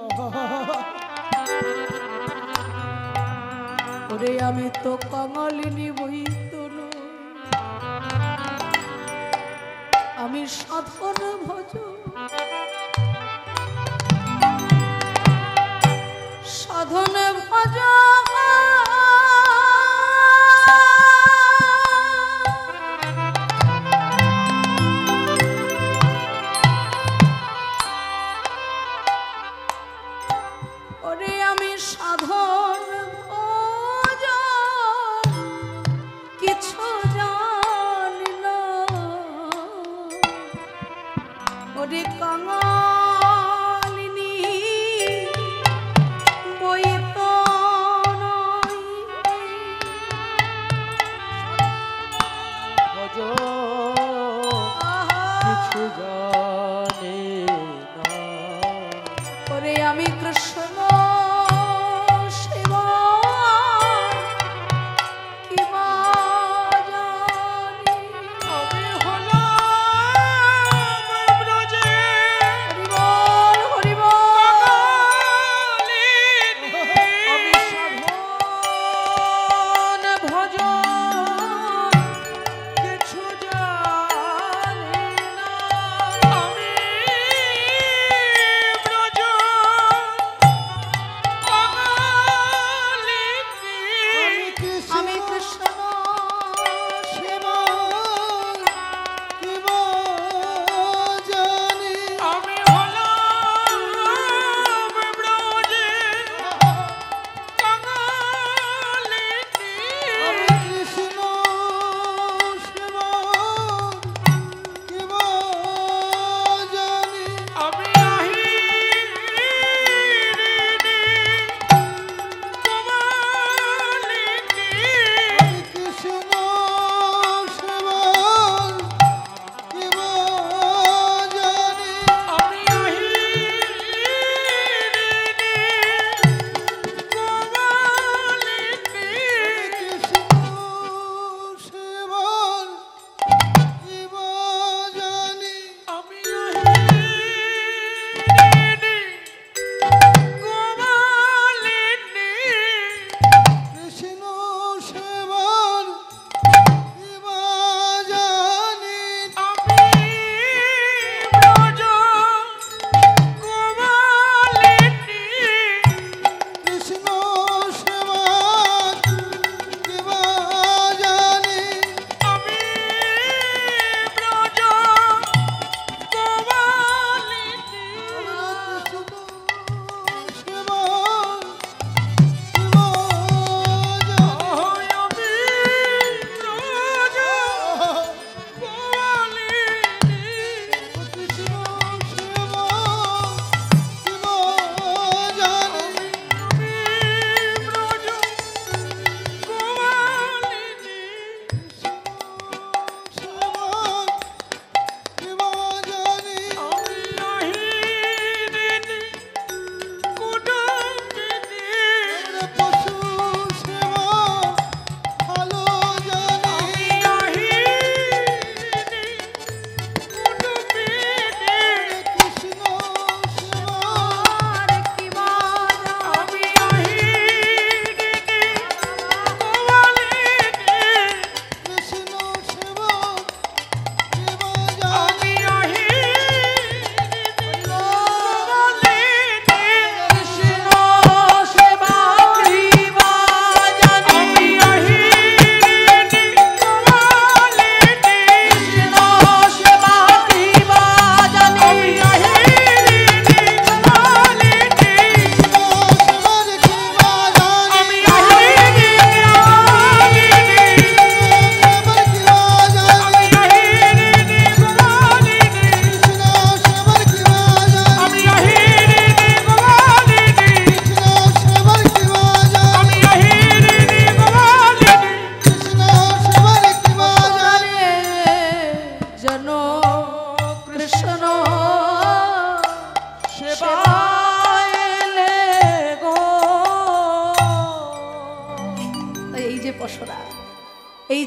ওরে আমি তো কাঙালিনী বই তো নই আমি সাধন ভজ সাধন ভজ ওরে আমি সাধন ভজ কিছু জানি না ওরে কাঙালিনী বই তো নই ভজ আহা। কিছু জানে না ওরে আমি কৃষ্ণ সেবা কি বা জানি আমি হলাম ব্রজে হরি বল কাঙালিনী। আমি সাধন ভজ কিছু জানি না আমি ব্রজ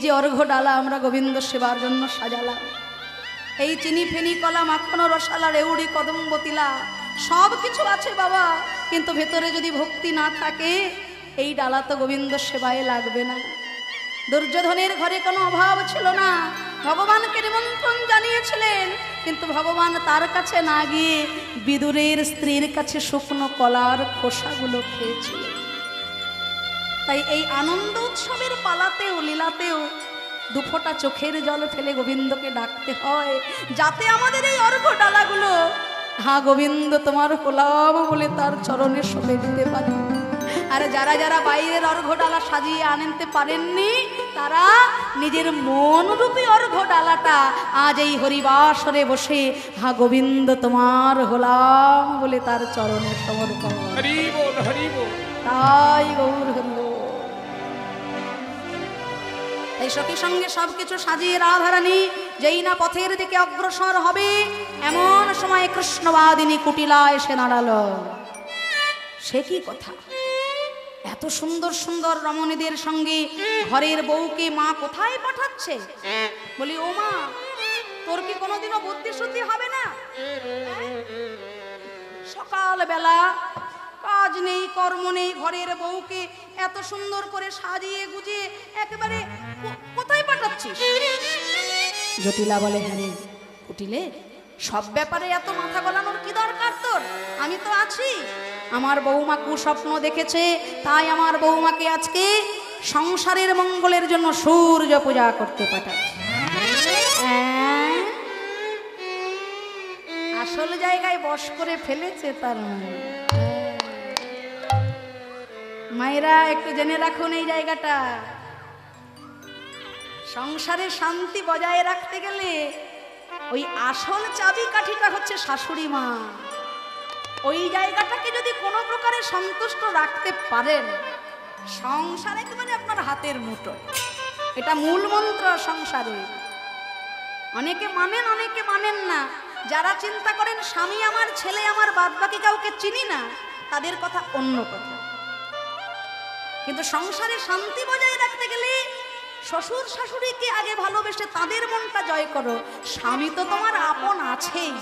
যে অর্ঘ্য ডালা আমরা গোবিন্দ সেবার জন্য সাজালাম, এই চিনি ফেনি কলা মাখন রসালা রেউড়ি কদম্ব তিলা সব কিছু আছে বাবা, কিন্তু ভেতরে যদি ভক্তি না থাকে এই ডালা তো গোবিন্দ সেবায় লাগবে না। দুর্যোধনের ঘরে কোনো অভাব ছিল না, ভগবানকে নিমন্ত্রণ জানিয়েছিলেন, কিন্তু ভগবান তার কাছে না গিয়ে বিদুরের স্ত্রীর কাছে শুকনো কলার খোসাগুলো খেয়েছিল। তাই এই আনন্দ উৎসবের পালাতেও লীলাতেও দুফোঁটা চোখের জল ফেলে গোবিন্দকে ডাকতে হয়, যাতে আমাদের এই অর্ঘ্য ডালাগুলো হ্যাঁ গোবিন্দ তোমার হলাম বলে তার চরণে শোভে দিতে পারে। আর যারা যারা বাইরের অর্ঘ্য ডালা সাজিয়ে আনতে পারেননি, তারা নিজের মনরূপী অর্ঘ্য ডালাটা আজ এই হরিবাসরে বসে হা গোবিন্দ তোমার হলাম বলে তার চরণে সমর্পণ। হরি বল, হরি বল। তাই গৌর হরি বল। এই সখী সঙ্গে সবকিছু সাজিয়ে রাধারানী যেই না পথের দিকে অগ্রসর হবে, এমন সময় কৃষ্ণবাদিনী কুটিলা এসে দাঁড়ালো। সে কি কথা, এত সুন্দর সুন্দর রমণীদের সঙ্গে ঘরের বউকে মা কোথায় পাঠাচ্ছে? বলি ও মা, তোর কি কোনোদিনও বুদ্ধি শুদ্ধি হবে না? সকালবেলা কাজ নেই কর্ম নেই, ঘরের বউকে এত সুন্দর করে সাজিয়ে গুজিয়ে একেবারে কোথায় পাঠাচ্ছিস? জটিলা বলে হ্যাঁ রে কুটিলে, সব ব্যাপারে এত মাথা গলানোর কি দরকার তোর? আমি তো আছি। আমার বৌমা কুস্বপ্ন দেখেছে, তাই আমার বৌমাকে আজকে সংসারের মঙ্গলের জন্য সূর্য পূজা করতে পাঠাচ্ছে। আসল জায়গায় বশ করে ফেলেছে তার মায়েরা, একটু জেনে রাখুন এই জায়গাটা। সংসারে শান্তি বজায় রাখতে গেলে ওই আসল চাবি কাঠিটা হচ্ছে শাশুড়ি মা। ওই জায়গাটাকে যদি কোনো প্রকারে সন্তুষ্ট রাখতে পারেন, সংসার একেবারে আপনার হাতের মুঠো। এটা মূল মন্ত্র সংসারে। অনেকে মানেন, অনেকে মানেন না। যারা চিন্তা করেন স্বামী আমার, ছেলে আমার, বাদ বাকি কাউকে চিনি না, তাদের কথা অন্য কথা। কিন্তু সংসারে শান্তি বজায় রাখতে গেলে শ্বশুর শাশুড়িকে আগে ভালোবেসে তাদের মনটা জয় করো। স্বামী তো তোমার আপন আছেই,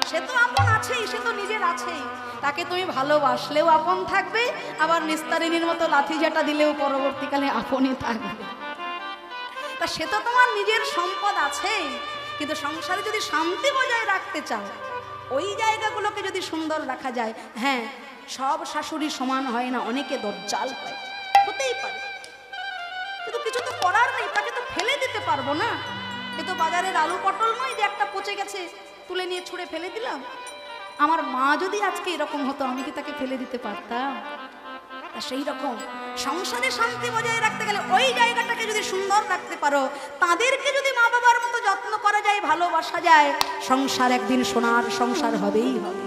সে তো আপন আছেই, সে তো নিজের আছেই। তাকে তুমি ভালোবাসলেও আপন থাকবে, আবার নিস্তারিণীর মতো লাথি ঝাঁটা দিলেও পরবর্তীকালে আপনই থাকবে। তা সে তো তোমার নিজের সম্পদ আছেই। কিন্তু সংসারে যদি শান্তি বজায় রাখতে চাও, ওই জায়গাগুলোকে যদি সুন্দর রাখা যায়, হ্যাঁ সব শাশুড়ি সমান হয় না, অনেকে দজ্জাল হয়, হতেই পারে, কিন্তু কিছু তো করার নেই, তাকে তো ফেলে দিতে পারবো না। এ তো বাজারের আলু পটল নয় যে একটা পচে গেছে তুলে নিয়ে ছুঁড়ে ফেলে দিলাম। আমার মা যদি আজকে এরকম হতো, আমি কি তাকে ফেলে দিতে পারতাম? সেই রকম সংসারে শান্তি বজায় রাখতে গেলে ওই জায়গাটাকে যদি সুন্দর রাখতে পারো, তাদেরকে যদি মা বাবার মতো যত্ন করা যায়, ভালোবাসা যায়, সংসার একদিন সোনার সংসার হবেই হবে।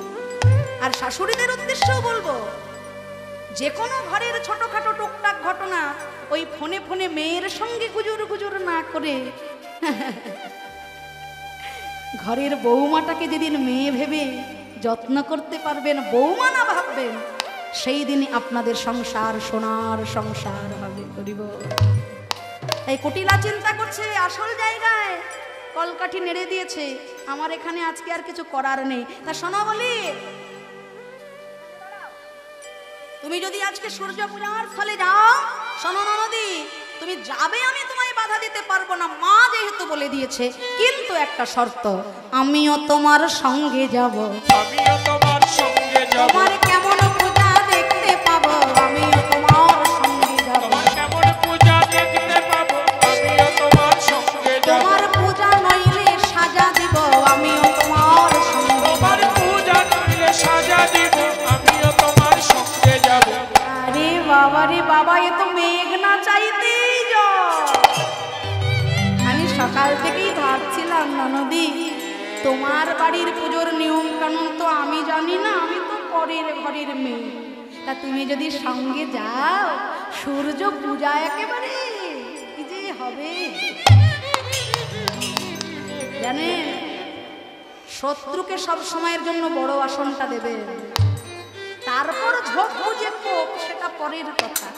আর শাশুড়িদের উদ্দেশ্যেও বলবো, যে কোনো ঘরের ছোটখাটো টুকটাক ঘটনা ওই ফোনে ফোনে মেয়ের সঙ্গে গুজুর গুজুর না করে ঘরের বৌমাটাকে যেদিন মেয়ে ভেবে যত্ন করতে পারবেন, বৌমা না ভাববেন, সেই দিনই আপনাদের সংসার সোনার সংসার হবে। করিব এই কুটিলা চিন্তা করছে আসল জায়গায় কলকাঠি নেড়ে দিয়েছে, আমার এখানে আজকে আর কিছু করার নেই। তা শোনো বলি, তুমি যদি আজকে সূর্য পূজার স্থলে যাও, শোনো ননদি, তুমি যাবে, আমি তোমায় বাধা দিতে পারবো না, মা যেহেতু বলে দিয়েছে। কিন্তু একটা শর্ত, আমিও তোমার সঙ্গে যাব। আমিও তোমার সঙ্গে যাব। তোমার কেমন পূজা দেখতে পাবো, আমিও তোমার সঙ্গে যাব। তোমার কেমন পূজা দেখতে পাবো, আমিও তোমার সঙ্গে যাব। তোমার পূজা নইলে সাজা দিব, আমিও তোমার সঙ্গে যাব। তোমার পূজা নইলে সাজা দিব, আমিও তোমার সঙ্গে যাব। আরে বাবা রে বাবা, এ তো মেঘ না চাইতেই জল। আমি সকাল থেকেই ভাবছিলাম ননদি, তোমার বাড়ির পুজোর নিয়ম কানুন তো আমি জানি না, আমি তো পরের ঘরের মেয়ে। তা তুমি যদি সঙ্গে যাও, সূর্য পূজা একেবারে কি যে হবে জানেন। শত্রুকে সব সময়ের জন্য বড় আসনটা দেবে, তারপর ঝোঁক বুঝে কোপ, সেটা পরের কথা।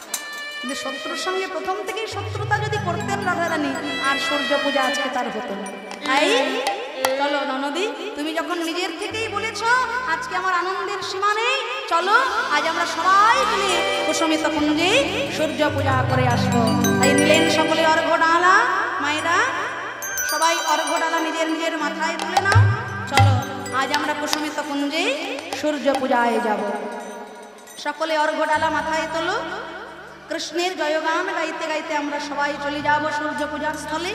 কিন্তু শত্রুর সঙ্গে প্রথম থেকেই শত্রুতা যদি করতেন রাধারানী, আর সূর্য পূজা আজকে তার হতো না। তাই চলো ননদি, তুমি যখন নিজের থেকেই বলেছ আজকে আমার আনন্দের সীমা নেই, চলো আজ আমরা সবাই মিলে কুসুমিত কুঞ্জে সূর্য পূজা করে আসবো। তাই নিলেন সকলে অর্ঘ্য ডালা। মায়েরা সবাই অর্ঘ্য ডালা নিজের নিজের মাথায় তুলে নাও। চলো আজ আমরা কুসুমিত কুঞ্জে সূর্য পূজায় যাব। সকলে অর্ঘ্য ডালা মাথায় তোলো। কৃষ্ণের জয়গান গাইতে গাইতে আমরা সবাই চলে যাব সূর্য পূজার স্থলে।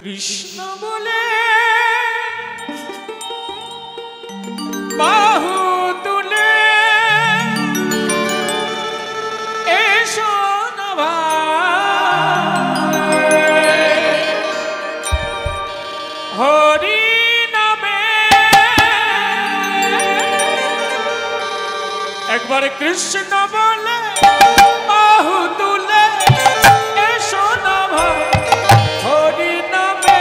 কৃষ্ণ বলে বাহু তুলে এসো না ভাই, হরি নামে একবার কৃষ্ণ বলে বাহু তুলে এসো না ভাই, হরি নামে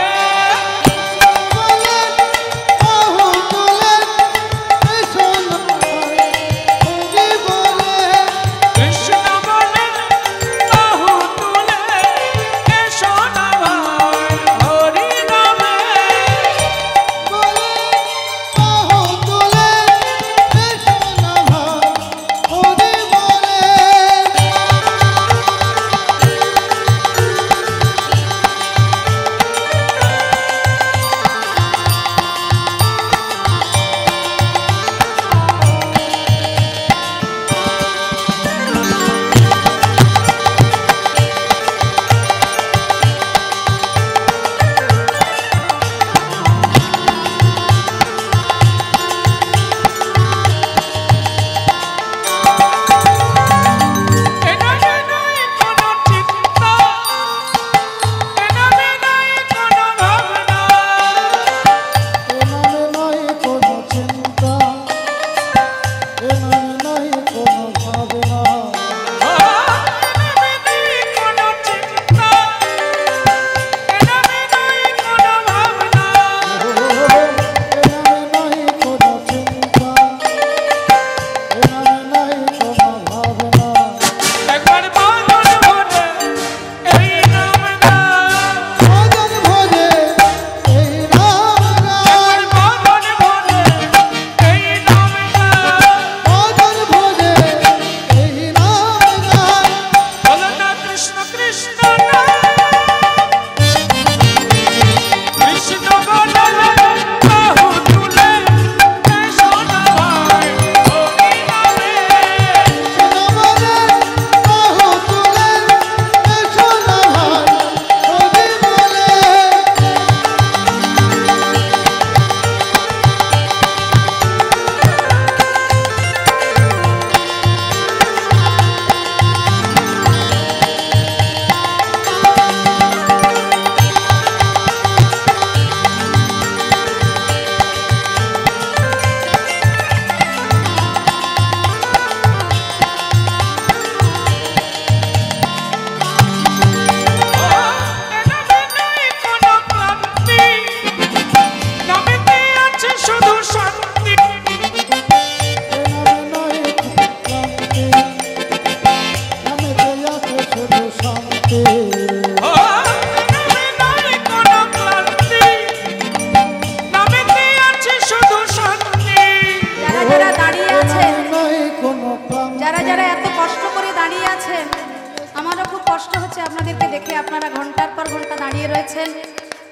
কৃষ্ণ বলে বাহু তুলে এসো না ভাই, হরি নামে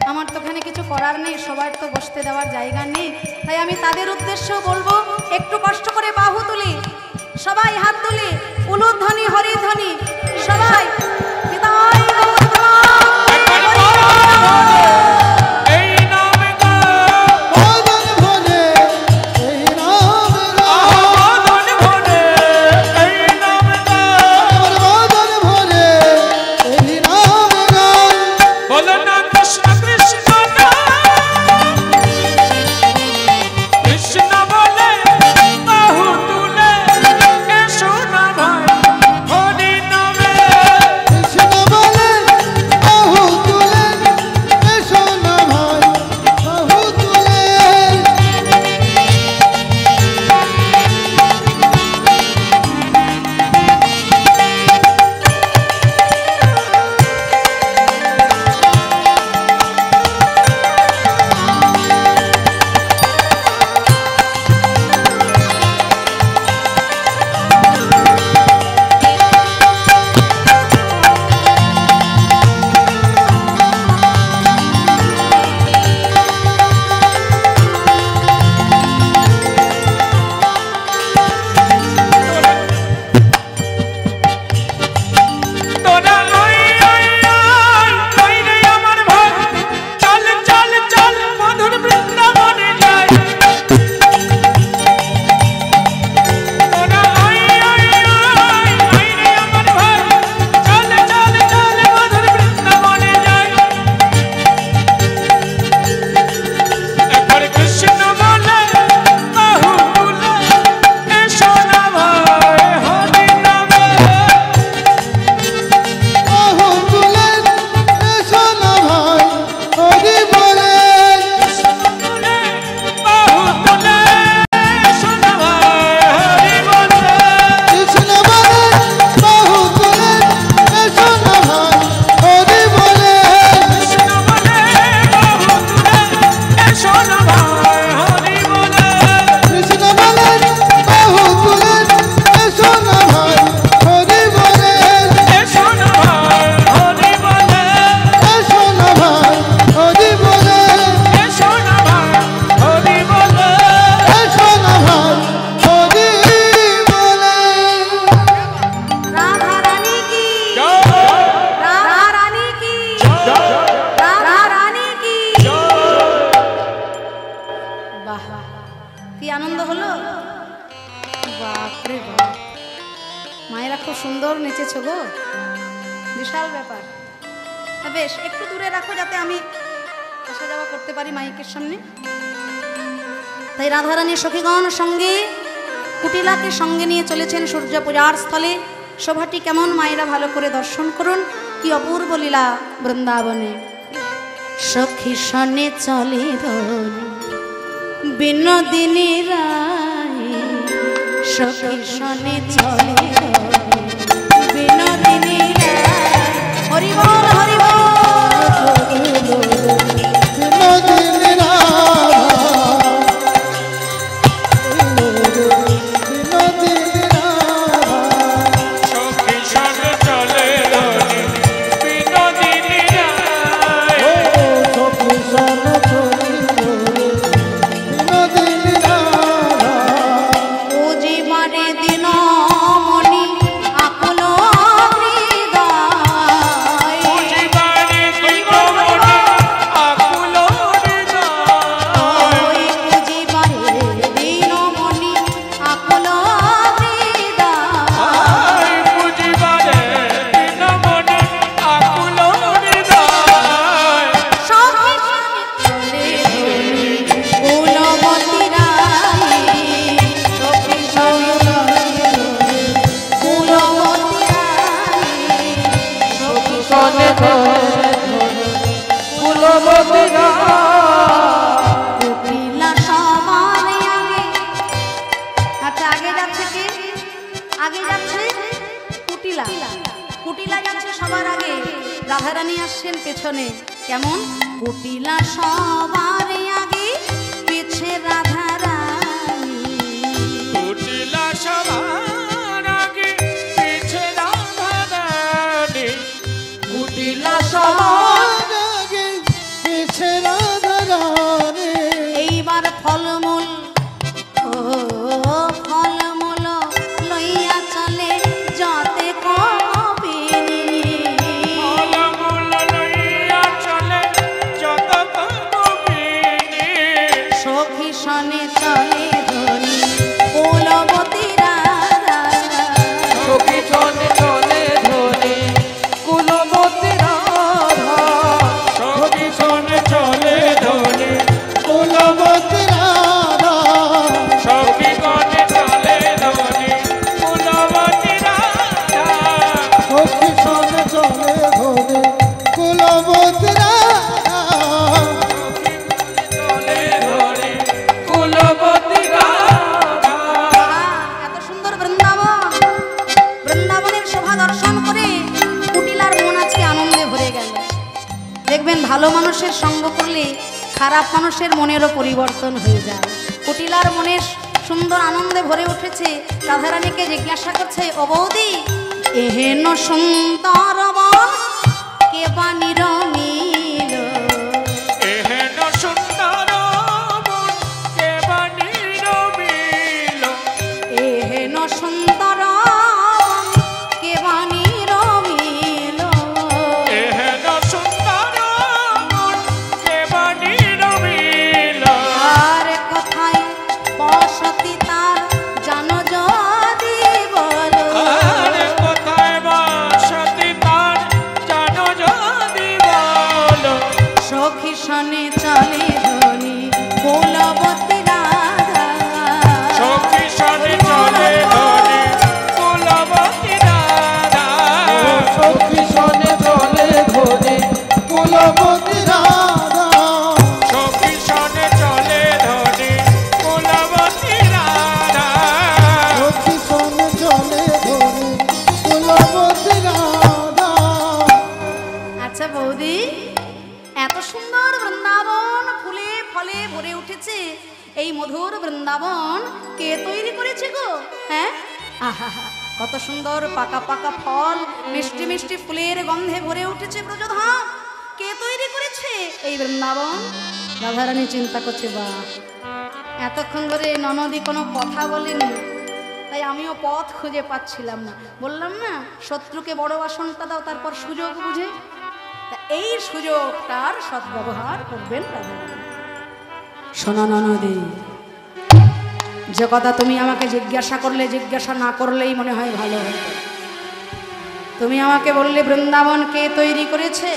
আমার তো এখানে কিছু করার নেই, সবার তো বসতে দেওয়ার জায়গা নেই, তাই আমি তাদের উদ্দেশ্যেও বলবো একটু কষ্ট করে বাহু তুলি, সবাই হাত তুলি, উলুধ্বনি হরিধ্বনি সবাই হৃদয় হরি নাম বাপরে বাপ, মায়েরা খুব সুন্দর নেচেছ গো, বিশাল ব্যাপার। তা বেশ একটু দূরে রাখো যাতে আমি আসা যাওয়া করতে পারি মাইকের সামনে। তাই রাধারানী সখীগণ সঙ্গে কুটিলাকে সঙ্গে নিয়ে চলেছেন সূর্য পূজার স্থলে। শোভাটি কেমন মায়েরা ভালো করে দর্শন করুন, কি অপূর্ব লীলা বৃন্দাবনে। সখী সনে চলে ধনী বিনোদিনী রায়, সখী সনে চলে ধনী বিনোদিনী রায়। হরি বল হরি বল। রাধারানী আসছেন পেছনে, কেমন কুটিলা সবার আগে পিছে রাধারানী, কুটিলা সবার আগে পিছে রাধারানী, কুটিলা সবার আগে পিছে রাধারানী। এইবার ফলমূল ও ফলমূল লইয়া চলে যাতে সনে চলে ধনী কুলবতী রাধা, সখী সনে চলে ধনী কুলবতী রাধা, সখী সনে চলে ধনী কুলবতী রাধা, সখী সনে চলে ধনী কুলবতী রাধা, সখী সনে চলে ধনী কুলবতী রাধা। এত সুন্দর বৃন্দাবন, বৃন্দাবনের শোভা দর্শন করে কুটিলার মন আজকে আনন্দে ভরে গেল। দেখবেন ভালো মানুষের সঙ্গ করলে খারাপ মানুষের মনেরও পরিবর্তন হয়ে যায়। কুটিলার মনের সুন্দর আনন্দে ভরে উঠেছে। রাধারানীকে জিজ্ঞাসা করছে, ও বৌদি, এহেন সুন্দর বন কে বানির মিল, এহেন সুন্দর মন কে বানির মিল, এহেন সুন্দর কে বানির মিল, এহেন সুন্দর মন কে বানির মিল। আর কোথায় বসতি তার জানো যদি বলো, আর কোথায় বসতি তার জানো যদি বলো, সখী সনে চলে ধনী কুলবতী রাধা, সখী সনে চলে ধনী কুলবতী রাধা, সখী সনে চলে ধনী কুলবতী রাধা, সখী সনে চলে ধনী কুলবতী রাধা, সখী সনে চলে ধনী কুলবতী রাধা। আচ্ছা বৌদি, এত সুন্দর বৃন্দাবন ফুলে ফলে ভরে উঠেছে, এই মধুর বৃন্দাবন কে তৈরি করেছে গো? হ্যাঁ, আহা, কত সুন্দর পাকা পাকা ফল, মিষ্টি মিষ্টি ফুলের গন্ধে ভরে উঠেছে ব্রজধাম। কে তৈরি করেছে এই বৃন্দাবন? রাধারানী চিন্তা করছে, বা এতক্ষণ ধরে ননদি কোনো কথা বলেনি, তাই আমিও পথ খুঁজে পাচ্ছিলাম না। বললাম না, শত্রুকে বড় বাসনটা দাও, তারপর সুযোগ বুঝে। তা এই সুযোগটার সদ্ব্যবহার করবেন রাধারানী। শোনো ননদি, যে কথা তুমি আমাকে জিজ্ঞাসা করলে, জিজ্ঞাসা না করলেই মনে হয় ভালো হতো। তুমি আমাকে বললে বৃন্দাবন কে তৈরি করেছে,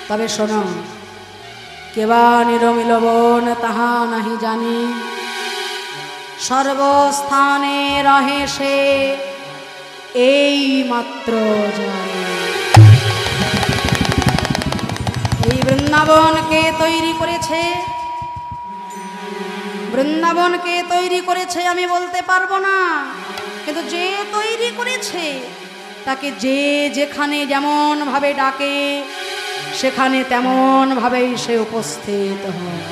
তবে শোনো, কেবা নিরমিল বন তাহা নাহি জানি, সর্বস্থানে রহে সে এই মাত্র জানে। এই বৃন্দাবন কে তৈরি করেছে, বৃন্দাবন কে তৈরি করেছে আমি বলতে পারবো না, কিন্তু যে তৈরি করেছে তাকে যে যেখানে যেমন ভাবে ডাকে সেখানে তেমন ভাবেই সে উপস্থিত হয়।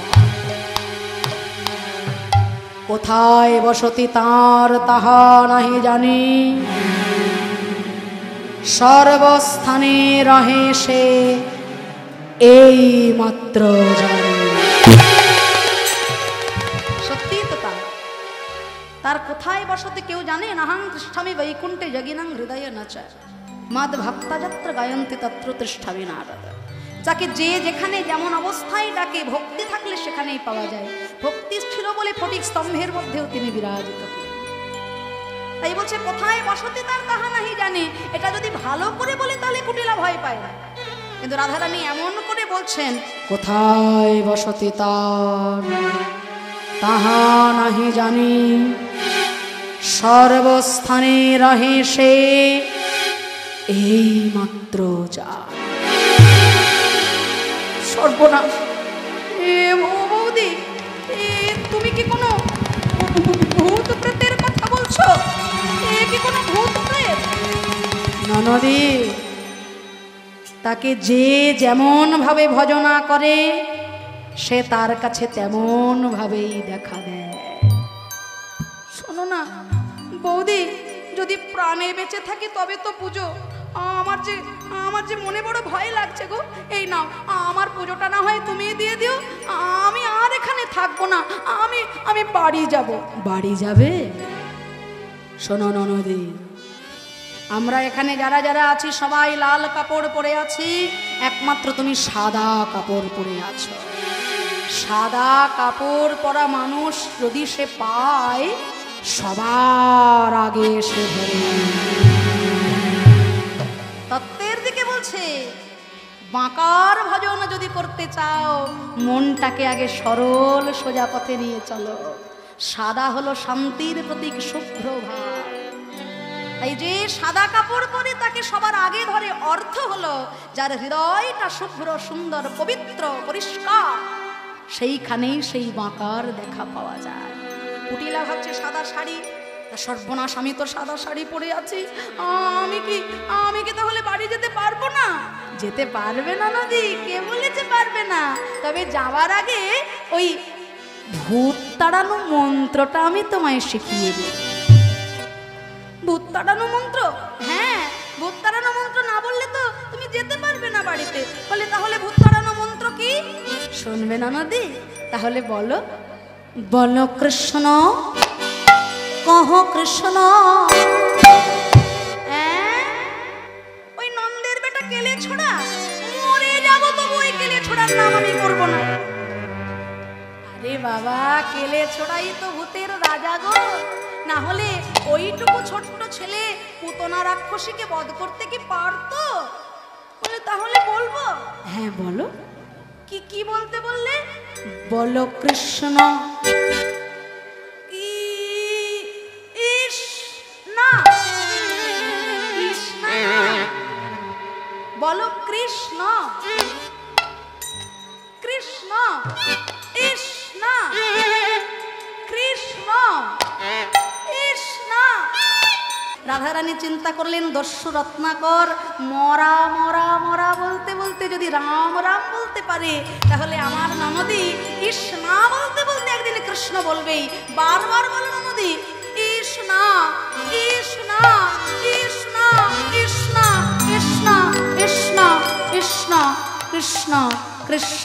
কোথায় বসতি তার তাহা নাহি জানি, সর্বস্থানে রহে সে এই মাত্র জানে। সত্যি তো তার কোথায় বসতি কেউ জানে। নাহাং তিষ্ঠামি বৈকুণ্ঠে যোগিনাং হৃদয় নচ মাদ ভক্তা যত্র গায়ন্তি তত্র তিষ্ঠামি নারদ। যাকে যে যেখানে যেমন অবস্থায় ডাকে, ভক্তি থাকলে সেখানেই পাওয়া যায়। ভক্তি ছিল বলে ফটিক স্তম্ভের মধ্যেও তিনি বিরাজিত। তাই বলছে কোথায় বসতি তার তাহা নাহি জানে। এটা যদি ভালো করে বলে তাহলে কুটিলা ভয় পায় না, কিন্তু রাধারানী এমন করে বলছেন কোথায় বসতি তার তাহা নাহি জানি, সর্বস্থানে রহে সে এই মাত্র জানে। সর্বনাশ! বৌদি, তুমি কি কোনো ভূত প্রেতের কথা বলছো? এ কি কোনো ভূত প্রেত? ননদী, তাকে যে যেমন ভাবে ভজনা করে সে তার কাছে তেমন ভাবেই দেখা দেয়। শোনো না বৌদি, যদি প্রাণে বেঁচে থাকি তবে তো পুজো। আমার যে মনে বড় ভয় লাগছে গো। এই নাও, আমার পুজোটা না হয় তুমি দিয়ে দিও, আমি আর এখানে থাকবো না, আমি বাড়ি যাব। বাড়ি যাবে? শোনো ননদী, আমরা এখানে যারা যারা আছি সবাই লাল কাপড় পরে আছি, একমাত্র তুমি সাদা কাপড় পরে আছো। সাদা কাপড় পরা মানুষ যদি সে পায়, সবার আগে সে ধরে। তত্ত্বের দিকে বলছে বাঁকার ভজন যদি করতে চাও, মনটাকে আগে সরল সোজা পথে নিয়ে চলো। সাদা হলো শান্তির প্রতীক, শুভ্র ভাব। এই যে সাদা কাপড় পরে তাকে সবার আগে ধরে, অর্থ হলো যার হৃদয়টা শুভ্র, সুন্দর, পবিত্র, পরিষ্কার, সেইখানেই সেই বাঁকার দেখা পাওয়া যায়। কুটিলা ভাবছে সাদা শাড়ি, সর্বনাশ, আমি তো সাদা শাড়ি পরে আছি, আমি কি তাহলে বাড়ি যেতে পারবো না? যেতে পারবে না নদী, কে বলেছে পারবে না? তবে যাওয়ার আগে ওই ভূত তাড়ানো মন্ত্রটা আমি তোমায় শিখিয়ে দেব। ভূত তাড়ানো মন্ত্র? হ্যাঁ, ভূত তাড়ানো মন্ত্র না বললে তো তুমি যেতে পারবে না বাড়িতে। বলে তাহলে ভূত তাড়ানো মন্ত্র কি? শুনবে না নদী? তাহলে বলো, বলো কৃষ্ণ কহ কৃষ্ণ। ওই নন্দের বেটা কেলে ছোড়া, মরে যাবো তবু ওই কেলে ছোড়ার নাম আমি করবো না। আরে বাবা, কেলে ছোড়াই তো ভূতের রাজা গো। না হলে ওইটুকু ছোট্ট ছেলে পুতনা রাক্ষসীকে বধ করতে কি পারতো? বলে তাহলে বলবো। হ্যাঁ বলো, কি বলতে বললে? বলো কৃষ্ণ বলো কৃষ্ণ কৃষ্ণ কৃষ্ণ কৃষ্ণ কৃষ্ণ। রাধারানী চিন্তা করলেন দস্যু রত্নাকর মরা মরা মরা বলতে বলতে যদি রাম রাম বলতে পারে, তাহলে আমার ননদী কৃষ্ণা বলতে বলতে একদিন কৃষ্ণ বলবেই। বারবার বলো ননদী, কৃষ্ণ কৃষ্ণ কৃষ্ণ কৃষ্ণ কৃষ্ণ কৃষ্ণ কৃষ্ণ কৃষ্ণ কৃষ্ণ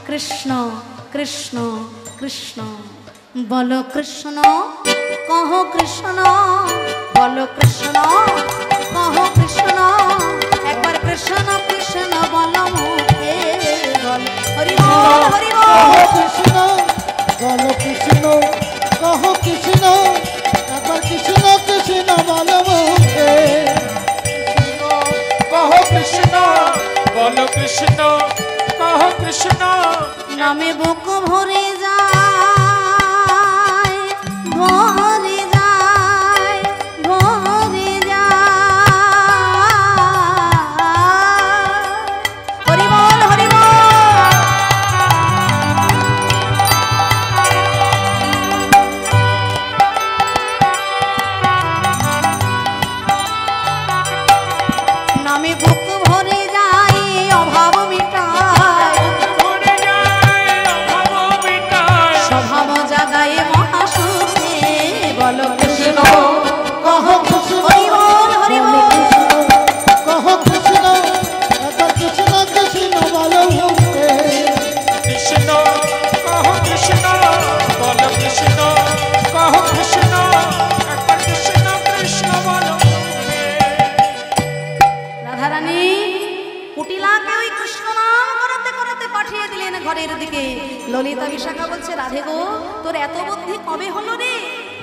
কৃষ্ণ কৃষ্ণ কৃষ্ণ। বলো কৃষ্ণ কহ কৃষ্ণ, বলো কৃষ্ণ কহ কৃষ্ণ। একবার কৃষ্ণ কৃষ্ণ বলো মুখে, বলো হরি বল হরি বল। কৃষ্ণ বলো কৃষ্ণ কহ কৃষ্ণ কহ কৃষ্ণ নামে বুক ভরে যায় ভরে যায় ভরে যায়। হরি বল হরি বল। নামে বুক ভরে যায় অভাব মিটায় ভরে যায় অভাব মিটায় স্বভাব জাগায় মহাসুখে বল কৃষ্ণ কহ কৃষ্ণ হরি বল হরি বল। কহ কৃষ্ণ একা কৃষ্ণ কৃষ্ণ বলো মুখে কৃষ্ণ কহ কৃষ্ণ বল কৃষ্ণ কহ কৃষ্ণ একবার কৃষ্ণ কৃষ্ণ বল রাধারানী কুটিলাকে ওই কৃষ্ণ নাম করতে করতে পাঠিয়ে দিলেন ঘরের দিকে। ললিতা বিশাখা বলছে রাধে গো তোর এত বুদ্ধি কবে হলো রে?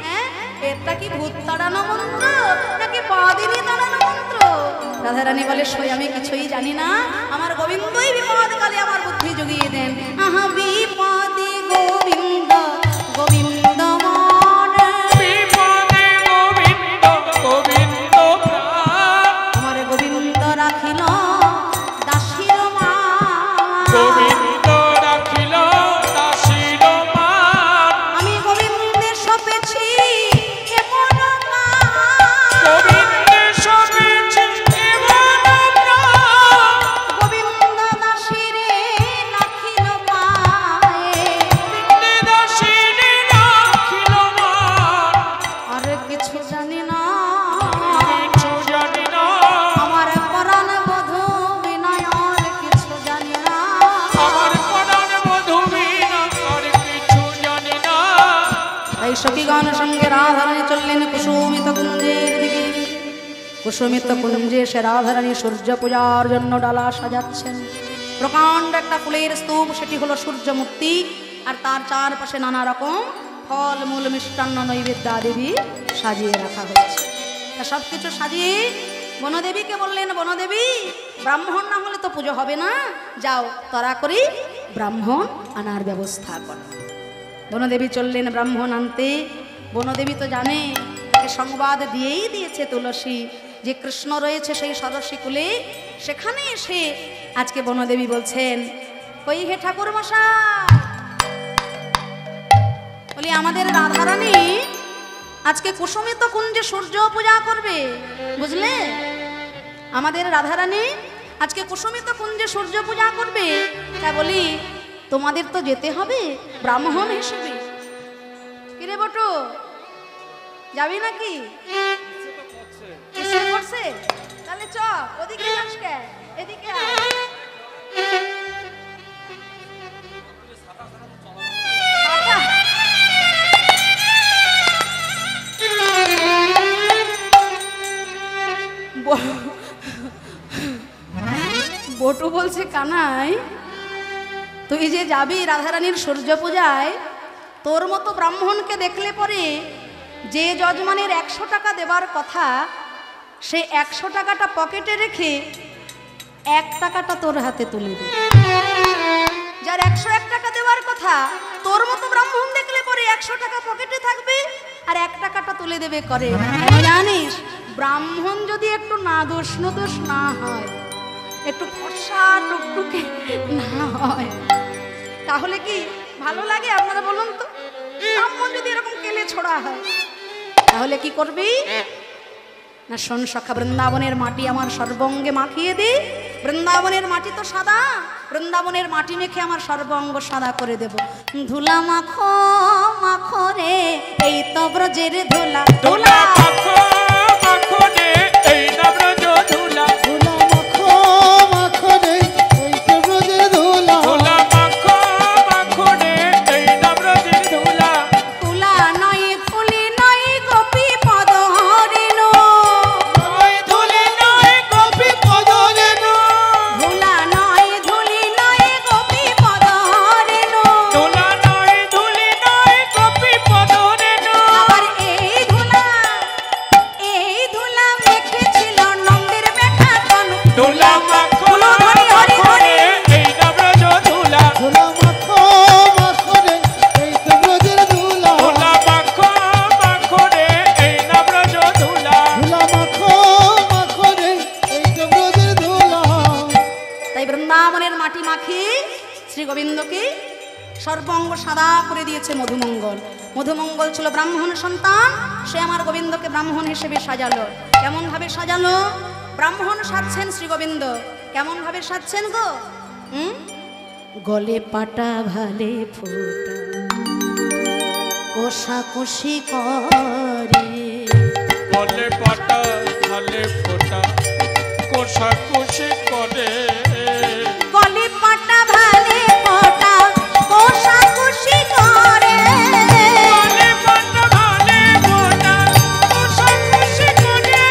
হ্যাঁ এটা কি ভূত তাড়ানো মন্ত্র নাকি পাদিনী তাড়ানো মন্ত্র? রাধারানী বলে সই আমি কিছুই জানি না, আমার গোবিন্দই বিপদ কালে আমার বুদ্ধি জুগিয়ে দেন। আহা বিপদে গোবিন্দ গোবিন্দ মনে বিপদে গোবিন্দ গোবিন্দ প্রাণ আমার গোবিন্দ রাখিল দাসীর মা। গোবিন্দ রাখিল দাসীর মান আমি গোবিন্দের সপেছি এমন মা। গোবিন্দে সবেছে এমন প্রাণ গোবিন্দ দাসীরে রাখিল পায়ে। গোবিন্দে দাসীরে রাখিল মান আর কিছু জানি না কিছু জানি না আমার পরাণ বধূ বিনয় আর কিছু জানি না। আমার পরাণ মধুবীনা আর কিছু জানি না এই সখীগণ সঙ্গে রাধারানী চললেন কুসুমিত কুঞ্জের দিকে। কুসুমিত কুঞ্জে সে রাধারানী সূর্য পূজার জন্য ডালা সাজাচ্ছেন। প্রকাণ্ড একটা ফুলের স্তূপ, সেটি হলো সূর্যমূর্তি, আর তার চারপাশে নানা রকম ফল মূল মিষ্টান্ন নৈবেদ্য দেবী সাজিয়ে রাখা হয়েছে। তা সব কিছু সাজিয়ে বনদেবীকে বললেন বনদেবী ব্রাহ্মণ না হলে তো পুজো হবে না, যাও তরা করি ব্রাহ্মণ আনার ব্যবস্থা করো। বনদেবী চললেন ব্রাহ্মণ আনতে। বনদেবী তো জানে, তাকে সংবাদ দিয়েই দিয়েছে তুলসী যে কৃষ্ণ রয়েছে সেই সরস্বী কুলে। সেখানে এসে আজকে বনদেবী বলছেন কই হে ঠাকুর মশাই, বলি আমাদের রাধারানী আজকে কুসুমিত কুঞ্জে সূর্য পূজা করবে, বুঝলে? আমাদের রাধারানী আজকে কুসুমিত কুঞ্জে সূর্য পূজা করবে। তা বলি তোমাদের তো যেতে হবে ব্রাহ্মণ হিসেবে। কিরে বটু যাবি নাকি? ইচ্ছে করছে? তাহলে চ, ওদিকে যাস কে? এদিকে আয়। ছাতা? বটু বলছে কানাই তুই যে যাবি রাধারানীর সূর্য পূজায়, তোর মতো ব্রাহ্মণকে দেখলে পরে যে যজমানের 100 টাকা দেবার কথা, সে 100 টাকাটা পকেটে রেখে 1 টাকাটা তোর হাতে তুলে দে। যার 101 টাকা দেওয়ার কথা, তোর মতো ব্রাহ্মণ দেখলে পরে 100 টাকা পকেটে থাকবে আর 1 টাকাটা তুলে দেবে করে। কেন জানিস? ব্রাহ্মণ যদি একটু নাদোষ নদোষ না হয়, একটু ফর্সা টুকটুকে না হয়, তাহলে কি ভালো লাগে? আপনারা বলুন তো, ব্রাহ্মণ যদি এরকম কেলে ছোড়া হয় তাহলে কি করবি? না শোন সখা, বৃন্দাবনের মাটি আমার সর্বঙ্গে মাখিয়ে দে। বৃন্দাবনের মাটি তো সাদা, বৃন্দাবনের মাটি মেখে আমার সর্বঙ্গ সাদা করে দেব। ধুলা মাখো মাখো রে এই তো ব্রজের ধুলা। ধুলা মাখো মাখো রে এই না ব্রজ ধুলা ধুলা মাখো মাখো রে এই তো ব্রজের ধুলা ধুলা মাখো মাখো রে এই না ব্রজের ধুলা তুলা নয় তুলি নয় গোপী পদ হরিণ। নয় ধুলি নয় গোপী পদ রেণ ধুলা নয় ধুলি নয় গোপী পদ হরিণ। ধুলা নয় ধুলি নয় গোপী পদ রেণ আবার এই ধুলা গোবিন্দকে সর্বাঙ্গ সাদা করে দিয়েছে মধুমঙ্গল। মধুমঙ্গল ছিল ব্রাহ্মণ সন্তান, সে আমার গোবিন্দকে ব্রাহ্মণ হিসেবে সাজালো। কেমন ভাবে সাজালো? ব্রাহ্মণ সাজছেন শ্রী গোবিন্দ, কেমন ভাবে সাজছেন গো? গলে পাটা ভালে ফোটা কোষাকুষি করে, গলে পাটা ভালে ফোটা কোষাকুষি করে, গলে পাটা ভালে ফোটা কোষাকুষি করে, গলে পাটা ভালে ফোটা কোষাকুষি করে,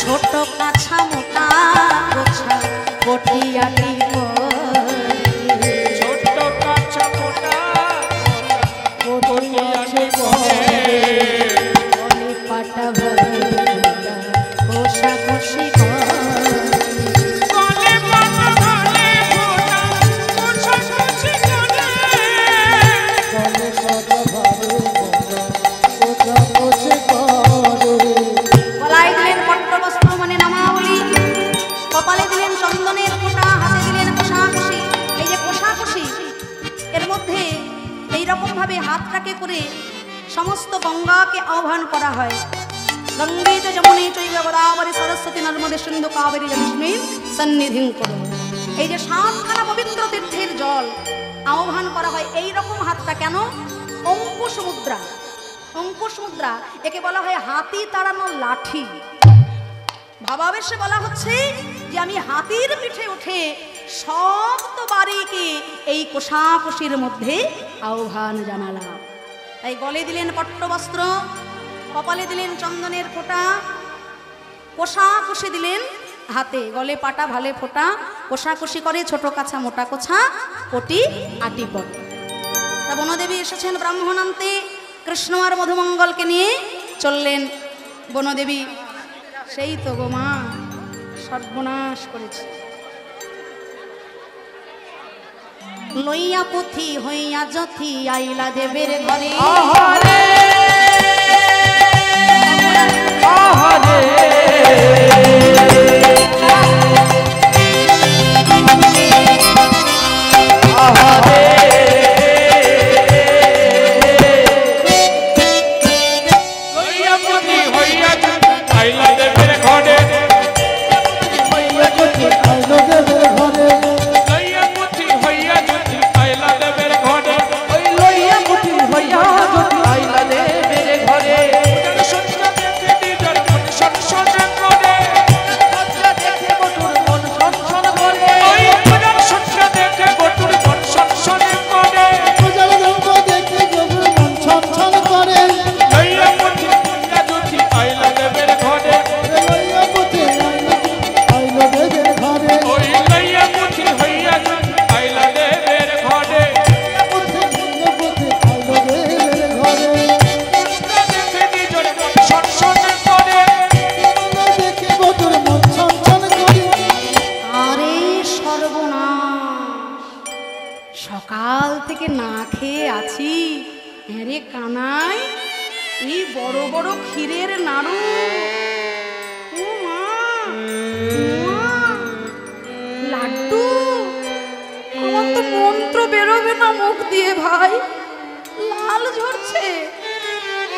ছোট কাছা মোটা গোছা কটিয়াটি করে, ছোট কাঁচা মোটা কটিয়াটি করে। গলে পাটা ভালে ফোটা কোষাকুষি করে, গলে পাটা ভালে ফোটা কোষাকুষি করে, গলে পাটা ভালে ফোটা কোষাকুষি করে। গলায় দিলেন পট্টবস্ত্র মানে নামাবলী, কপালে দিলেন চন্দনের ফোঁটা, হাতে দিলেন কোষাকুষি। এই যে কোষাকুষি, এর মধ্যে এইরকম ভাবে হাতটাকে করে সমস্ত গঙ্গাকে আহ্বান করা হয়। গঙ্গে চ যমুনে চৈব গোদাবরী সরস্বতী নর্মদে সিন্ধু কাবেরী জলেস্মিন সন্নিধিং করো। এই যে সাতখানা পবিত্র তীর্থের জল আহ্বান করা হয়, এই রকম হাতটা কেন? অঙ্কুশ মুদ্রা। অঙ্কুশ মুদ্রা, একে বলা হয় হাতি তাড়ানোর লাঠি। ভাবাবেশে বলা হচ্ছে যে আমি হাতির পিঠে উঠে সপ্ত বাড়িকে এই কোষাকুষির মধ্যে আহ্বান জানালাম। তাই গলে দিলেন পট্টবস্ত্র, কপালে দিলেন চন্দনের ফোঁটা, কোষাকুষি দিলেন হাতে। গলে পাটা ভালে ফোঁটা কোষাকুষি করে, ছোট কাছা মোটা কোছা কোটি আটি পট। তা বনদেবী এসেছেন ব্রাহ্মণ আনতে, কৃষ্ণ আর মধুমঙ্গলকে নিয়ে চললেন। বনদেবী সেই তো গো মা, সর্বনাশ করেছে। লইয়া পুথি হইয়া যথি আইলা দেবের ঘরে, আহারে আহারে আহারে, লইয়া পুথি হইয়া আইলা দেবের ঘরে, আইলো দেবের ঘরে, লইয়া পুথি হইয়া আইলা দেবের ঘরে, ওই লইয়া মুঠি হইয়া যদি আইলা দেবের ঘরে, সন্ধ্যা দেখে নিজের মন সনসন করে, সন্ধ্যা দেখে বটুর মন সনসন করে, ওই পূজার সন্ধ্যা দেখে বটুর মন সনসন করে, পূজার রঙ্গ দেখে গভীর মন ছনছন করে। লইয়া পুথি হইয়া আইলা দেবের ঘরে, লইয়া পুথি আইলো দেবের ঘরে, ওই লইয়া পুথি হইয়া আইলা দেবের ঘরে, পুথি আইলো দেবের ঘরে। সন্ধ্যা দেখে নিজের মন সনসন করে, তোমরা দেখে বধুর মন ছনছন করে। আরে সর্বনাশ, সকাল থেকে না খেয়ে আছি। হ্যাঁ কানাই, এই বড় বড় ক্ষীরের নাড়ু, ও মা, মা, লাড্ডু, আমার তো মন্ত্র বেরোবে না মুখ দিয়ে ভাই, লাল ঝরছে।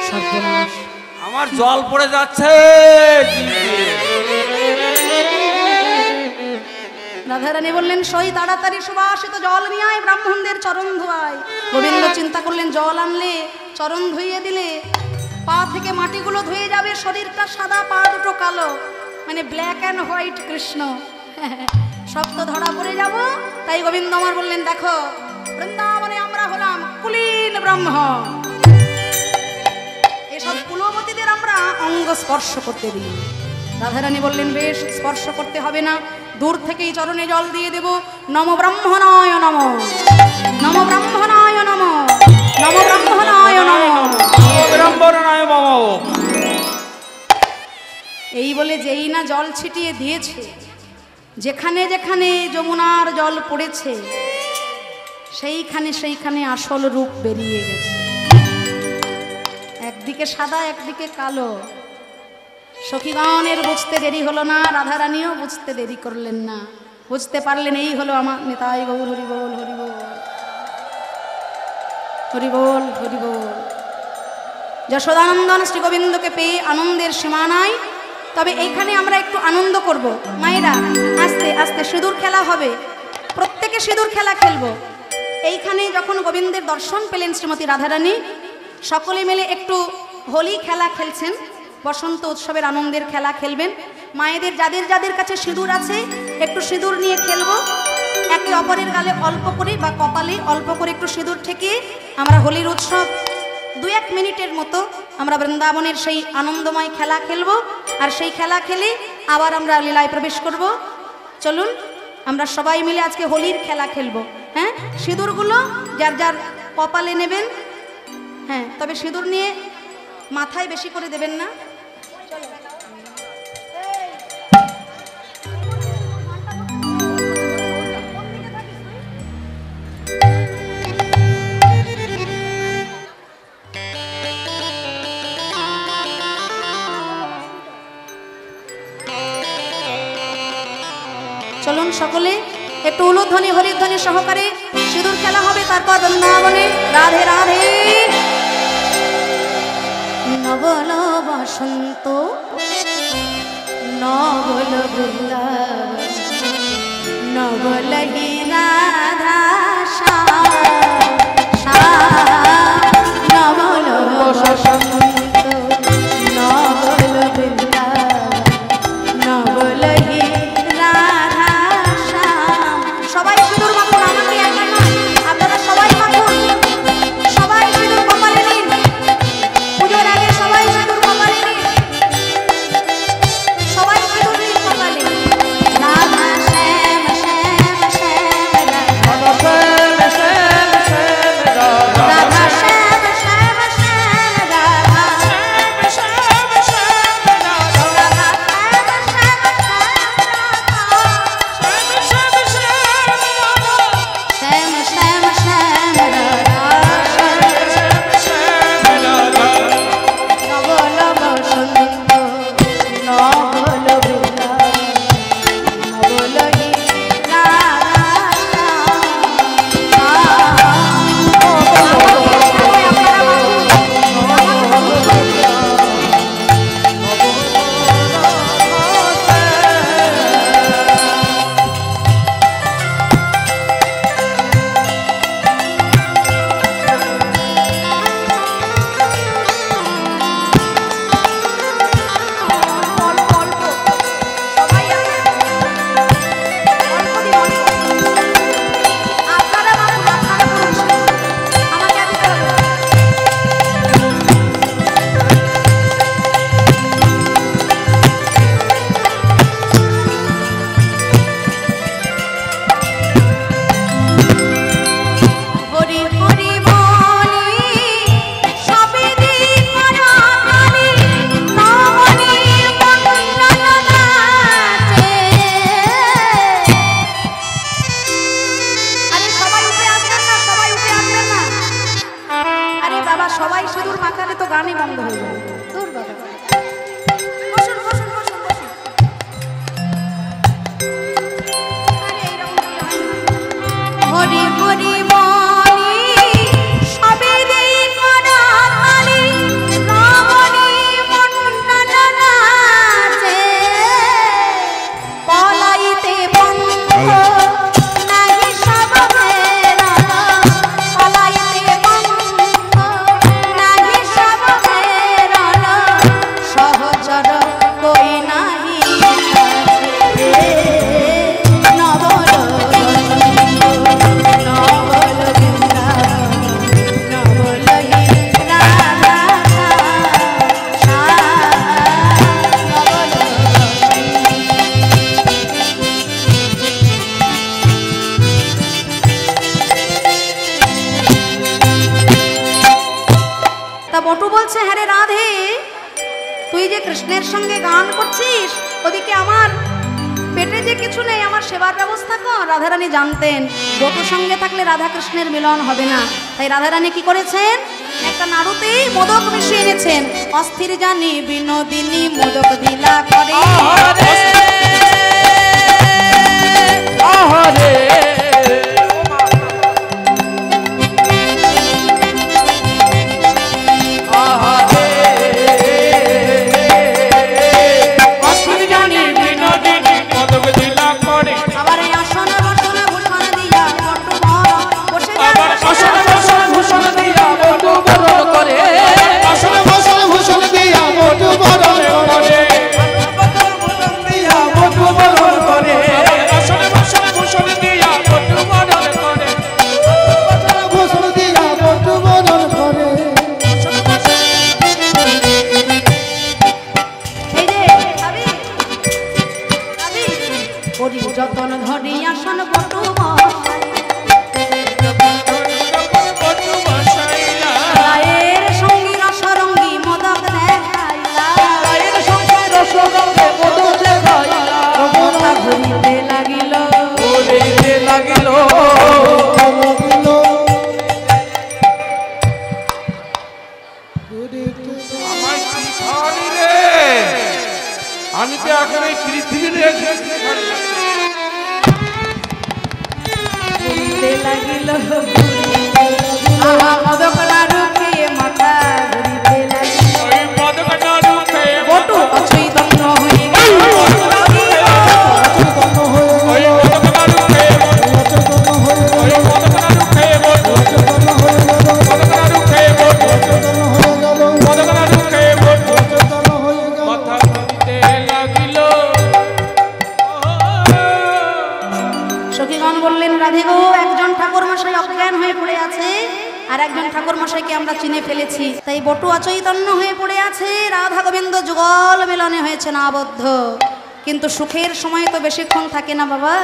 সর্বনাশ, আমার জল পড়ে যাচ্ছে। রাধারানী বললেন সই তাড়াতাড়ি সুবাসিত জল নিয়ে আয়, ব্রাহ্মণদের চরণ ধোয়ায়। গোবিন্দ চিন্তা করলেন জল আনলে চরণ ধুইয়ে দিলে পা থেকে মাটিগুলো ধুয়ে যাবে, শরীরটা সাদা পা দুটো কালো, মানে ব্ল্যাক অ্যান্ড হোয়াইট কৃষ্ণ, সব তো ধরা পড়ে যাব। তাই গোবিন্দ আমার বললেন দেখো বৃন্দাবনে আমরা হলাম কুলীন ব্রাহ্মণ, এসব কুলবতীদের আমরা অঙ্গ স্পর্শ করতে দিই। রাধারানী বললেন বেশ, স্পর্শ করতে হবে না, দূর থেকেই চরণে জল দিয়ে দেব। নম ব্রাহ্মণায় নম, নম ব্রাহ্মণায় নম, নম ব্রাহ্মণায় নম। ব্রাহ্মণায় বাবা। এই বলে যেই না জল ছিটিয়ে দিয়েছে, যেখানে যেখানে যমুনার জল পড়েছে সেইখানে আসল রূপ বেরিয়ে গেছে। একদিকে সাদা একদিকে কালো। সখীগণের বুঝতে দেরি হলো না, রাধারানীও বুঝতে দেরি করলেন না। বুঝতে পারলেন? এই হলো আমার নিতাই গৌর হরি বল, হরি বল, হরি বল, হরি বল। যশোদানন্দন শ্রী গোবিন্দকে পেয়ে আনন্দের সীমা নাই। তবে এইখানে আমরা একটু আনন্দ করব। মায়েরা আস্তে আস্তে সিঁদুর খেলা হবে, প্রত্যেকে সিঁদুর খেলা খেলবো। এইখানে যখন গোবিন্দের দর্শন পেলেন শ্রীমতী রাধারানী, সকলে মিলে একটু হোলি খেলা খেলছেন, বসন্ত উৎসবের আনন্দের খেলা খেলবেন। মায়েদের যাদের যাদের কাছে সিঁদুর আছে একটু সিঁদুর নিয়ে খেলবো। একে অপরের গালে অল্প করে বা কপালে অল্প করে একটু সিঁদুর ঠেকিয়ে আমরা হোলির উৎসব 2-1 মিনিটের মতো আমরা বৃন্দাবনের সেই আনন্দময় খেলা খেলবো। আর সেই খেলা খেলে আবার আমরা লীলায় প্রবেশ করব। চলুন আমরা সবাই মিলে আজকে হোলির খেলা খেলবো। হ্যাঁ, সিঁদুরগুলো যার যার কপালে নেবেন। হ্যাঁ, তবে সিঁদুর নিয়ে মাথায় বেশি করে দেবেন না। চলুন সকলে একটু উলুধ্বনি হরিধ্বনি সহকারে সিঁদুর খেলা হবে। তারপর বৃন্দাবনে রাধে রাধে। নবল বসন্ত নবল বৃন্দাবন নবল হি রাধা নবল বসন্ত নবল বৃন্দাবন নবল হি রাধা শ্যাম। সবাই সিঁদুর মাখুন, আমাকে একা নয়, আপনারা সবাই মাখুন। সবাই সিঁদুর কপালে নিন, পুজোর আগে সবাই সিঁদুর কপালে নিন, সবাই সিঁদুর নিন কপালে। রাধা শ্যাম শ্যাম শ্যাম রাধা শ্যাম শ্যাম শ্যাম রাধা শ্যাম শ্যাম শ্যাম রাধা শ্যাম শ্যাম শ্যাম রাধা শ্যাম শ্যাম শ্যাম রাধা নবল বসন্ত নবল বৃন্দাবন নবল হি রাধা হরি হরি বলি সবে দিকরা কালী নবনী মন্ডল নাচে। আরে সবাই উঠে আসবেন না, সবাই উঠে আসবেন না। আরে বাবা, সবাই সিঁদুর মাখালে তো গানই বন্ধ হয়ে যাবে। দূর বাবা, বসুন বসুন বসুন বসুন। আরে এইরকম হরি হরি বলি সবে দিকরা কালী নবনী মন্ডল নাচে। পলাইতে বন্ধ নাহি সব বেড়ানো, পলাইতে বন্ধ নাহি সব বেড়ানো, সহচর কই নাহি কাছে। নবল বসন্ত নবল বৃন্দাবন নবল হি রাধা নবল তা বটু বলছে, হ্যাঁ রে রাধে, তুই যে কৃষ্ণের সঙ্গে গান করছিস, ওদিকে আমার পেটে যে কিছু নেই, আমার সেবার ব্যবস্থা কর। রাধারানী জানতেন বটুর সঙ্গে থাকলে রাধা কৃষ্ণের মিলন হবে না, তাই রাধারানী কি করেছেন, একটা নাড়ুতেই মোদক মিশিয়ে এনেছেন। অস্থির জানি বিনোদিনী মোদক দিলা করে আমি তো এখন এই পৃথিবীর ঘুরিতে লাগিল মদকলা রূপে মাথা ঘুরিতে লাগিল ওই মদকনা রূপে বটু অচৈতন্য হয়ে গেল ওই মদকনা রূপে ওই মদকনা রূপে মদকনা রূপে মদকনা রূপে মাথা ঘুরিতে লাগিল। সখীগণ বললেন রাধে গো, একজন ঠাকুর মশাই অজ্ঞান হয়ে পড়ে আছে আর একজন ঠাকুর মশাইকে আমরা চিনে ফেলেছি, তাই বটু অচৈতন্য হয়ে পড়ে আছে, রাধা গোবিন্দ যুগল মিলনে হয়েছে না আবদ্ধ। কিন্তু সুখের সময় তো বেশিক্ষণ থাকে না বাবা।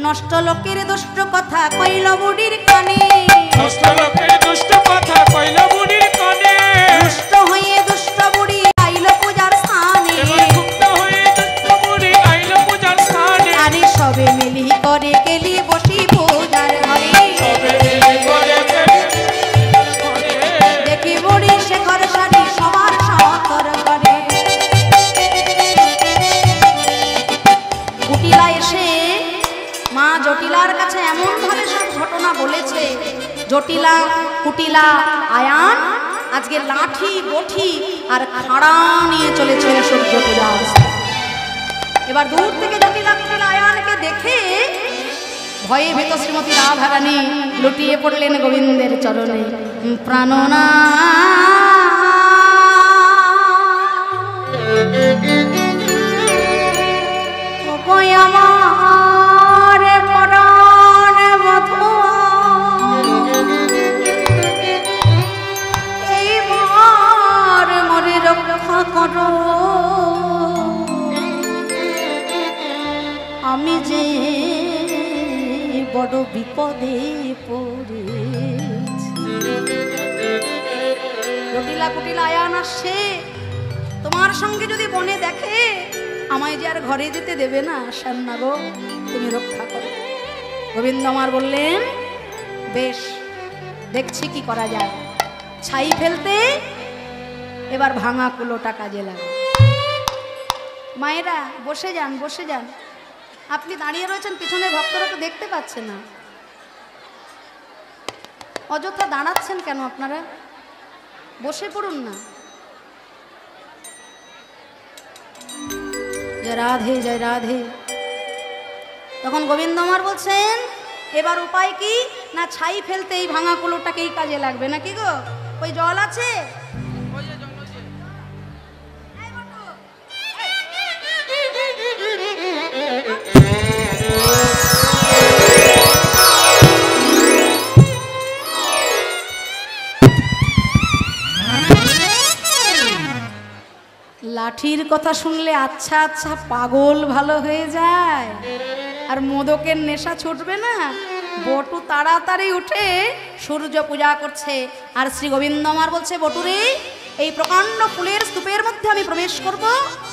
নষ্ট লোকের দুষ্ট কথা কইল বুড়ির কানে, দুষ্ট লোকের দুষ্ট কথা কইল বুড়ির কানে, দুষ্ট হয়ে দুষ্ট বুড়ি আইল পূজার স্থানে, গুপ্ত হয়ে দুষ্ট বুড়ি আইল পূজার স্থানে, আরে সবে মিলি করে কেলি বসি পূজার ঘরে, সবে মিলে করে দেখি বুড়ি শেখর সারি সবার সতর করে। কুটিলা এসে মা জটিলার কাছে এমন ভাবে সব ঘটনা বলেছে, জটিলা কুটিলা আয়ান আজকে লাঠি বঠি আর খাড়া নিয়ে চলেছে সূর্য পূজা। এবার দূর থেকে জটিলা কুটিলা আয়ানকে দেখে ভয়ে ভীত শ্রীমতী রাধারানী লুটিয়ে পড়লেন গোবিন্দের চরণে। প্রাণনা আমার পরাণ বধূ, এইবার মরে রক্ষা করো, আমি যে বড় বিপদে পড়েছি। জটিলা কুটিলা আয়ান আসছে, তোমার সঙ্গে যদি বনে দেখে আমায় যে আর ঘরে যেতে দেবে না, শ্যামনা গো তুমি রক্ষা করো। গোবিন্দ আমার বললেন বেশ, দেখছি কি করা যায়। ছাই ফেলতে এবার ভাঙা কুলোটা কাজে লাগে। মায়েরা বসে যান, বসে যান। আপনি দাঁড়িয়ে রয়েছেন, পিছনের ভক্তরা তো দেখতে পাচ্ছে না, অযথা দাঁড়াচ্ছেন কেন আপনারা? বসে পড়ুন না। জয় রাধে জয় রাধে। তখন গোবিন্দ আমার বলছেন এবার উপায় কি না, ছাই ফেলতে এই ভাঙা কুলোটাকেই কাজে লাগবে নাকি গো? ওই জল আছে? লাঠির কথা শুনলে আচ্ছা আচ্ছা পাগল ভালো হয়ে যায়, আর মোদকের নেশা ছুটবে না। বটু তাড়াতাড়ি উঠে সূর্য পূজা করছে, আর শ্রী গোবিন্দ আমার বলছে বটুরে, এই প্রকাণ্ড ফুলের স্তূপের মধ্যে আমি প্রবেশ করব,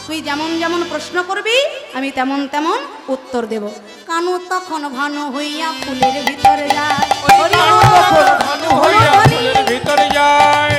তুই যেমন যেমন প্রশ্ন করবি আমি তেমন তেমন উত্তর দেব। কানু তখন ভানু হইয়া ফুলের ভিতরে যায়, ভিতরে যায়,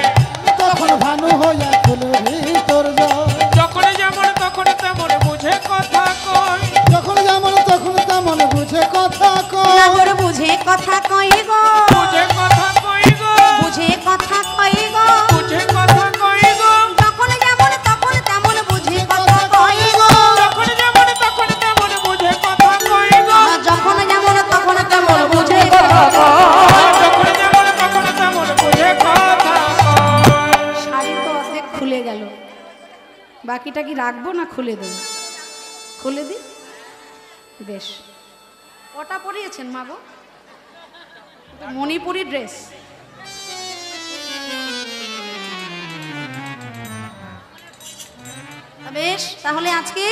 তখন ভানু হইয়া ফুলের ভিতর যায়, যখন যেমন তখন তেমন বুঝে কথা কয়, যখন যেমন তখন তেমন বুঝে কথা কয়, নাগর বুঝে কথা কই গো, বুঝে কথা কয় গো, বুঝে কথা কই গো, বুঝে কথা কয় গো, যখন যেমন তখন তেমন বুঝে কথা কই গো, যখন যেমন তখন তেমন বুঝে কথা কয় গো, যখন যেমন তখন তেমন বুঝে কথা কয়। যখন যেমন তখন তেমন বুঝে কথা কয়। শাড়ি তো অর্ধেক খুলে গেল, বাকিটা কি রাখবো না খুলে দেব? খুলে দি। বেশ, ওটা পরিয়েছেন মা গো, মণিপুরি ড্রেস। বেশ, তাহলে আজকে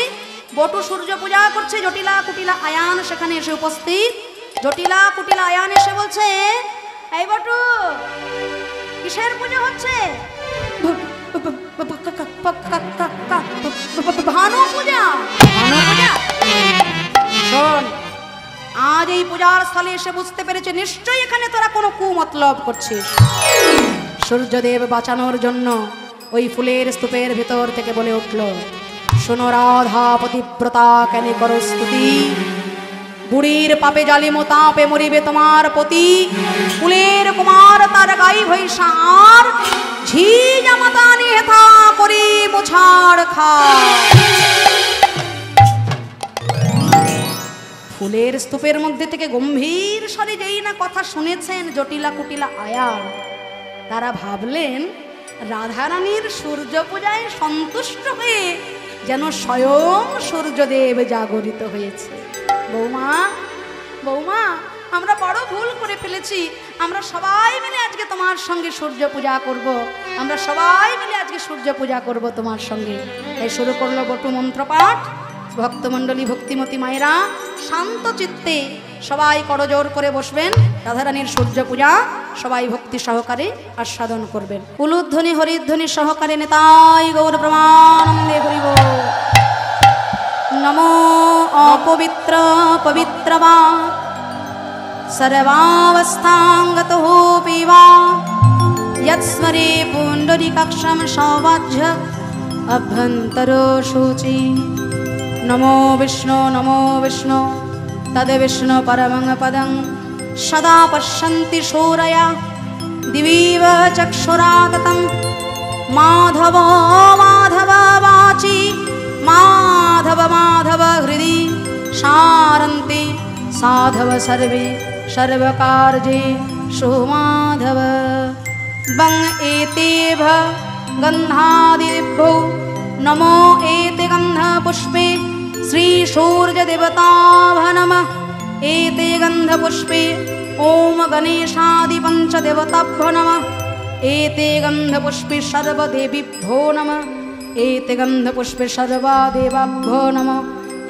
বটু সূর্য পূজা করছে, জটিলা কুটিলা আয়ান সেখানে এসে উপস্থিত। জটিলা কুটিলা আয়ান এসে বলছে, এই বটু কিসের পূজা হচ্ছে? ভানু পূজা। ভানু পূজা? শোন, আজ এই পূজার স্থলে এসে বুঝতে পেরেছে নিশ্চয়ই এখানে তোরা কোনো কুমতলব করছিস। সূর্যদেব বাঁচানোর জন্য ওই ফুলের স্তূপের ভেতর থেকে বলে উঠল, শোনো রাধা পতিব্রতা কেন করো স্তুতি, বুড়ির পাপে জালিম তাপে মরিবে তোমার পতি, কুলের কুমার তার গাই ভৈষা আর ঝি জামাতা নিহেথা করি মোছাড় খা। ফুলের স্তূপের মধ্যে থেকে গম্ভীর স্বরে যেই না কথা শুনেছেন জটিলা কুটিলা আয়ার, তারা ভাবলেন রাধারানীর সূর্য পূজায় সন্তুষ্ট হয়ে যেন স্বয়ং সূর্যদেব জাগরিত হয়েছে। বৌমা বৌমা, আমরা বড় ভুল করে ফেলেছি, আমরা সবাই মিলে আজকে তোমার সঙ্গে সূর্য পূজা করব, আমরা সবাই মিলে আজকে সূর্য পূজা করব তোমার সঙ্গে। তাই শুরু করলো বটু মন্ত্রপাঠ। ভক্তমণ্ডলী ভক্তিমতী মায়েরা শান্ত চিত্তে সবাই করজোর করে বসবেন, রাধারানীর সূর্য পূজা সবাই ভক্তি সহকারে আস্বাদন করবেন। উলুধ্বনি হরিধ্বনি সহকারে নেতাই গৌর প্রমানন্দে হরিব। নমো অপবিত্র পবিত্রবা সর্বাবস্থাঙ্গতো পিবা यत्स्मरे पुण्डरीकाक्षं सौवाज्य अभ्यन्तरो शुचि। नमो विष्णु तद्विष्णु परमं पदं सदा पश्यन्ति शूरया दिवीव चक्षुराततं माधव माधव वाचि माधव माधव हृदि शारन्ति साधव सर्वे सर्वकार्ये सुमाधव। वं एतेभ गन्धादिभ्यो नमो एते गन्धपुष्पे श्रीसूर्यदेवताभ नमः। एते गन्धपुष्पे ॐ गणेशादिपञ्चदेवताभ्यो नमः। एते गन्धपुष्पे सर्वदेवीभ्यो नमः। एते गन्धपुष्पे सर्वदेवाभ्यो नमः।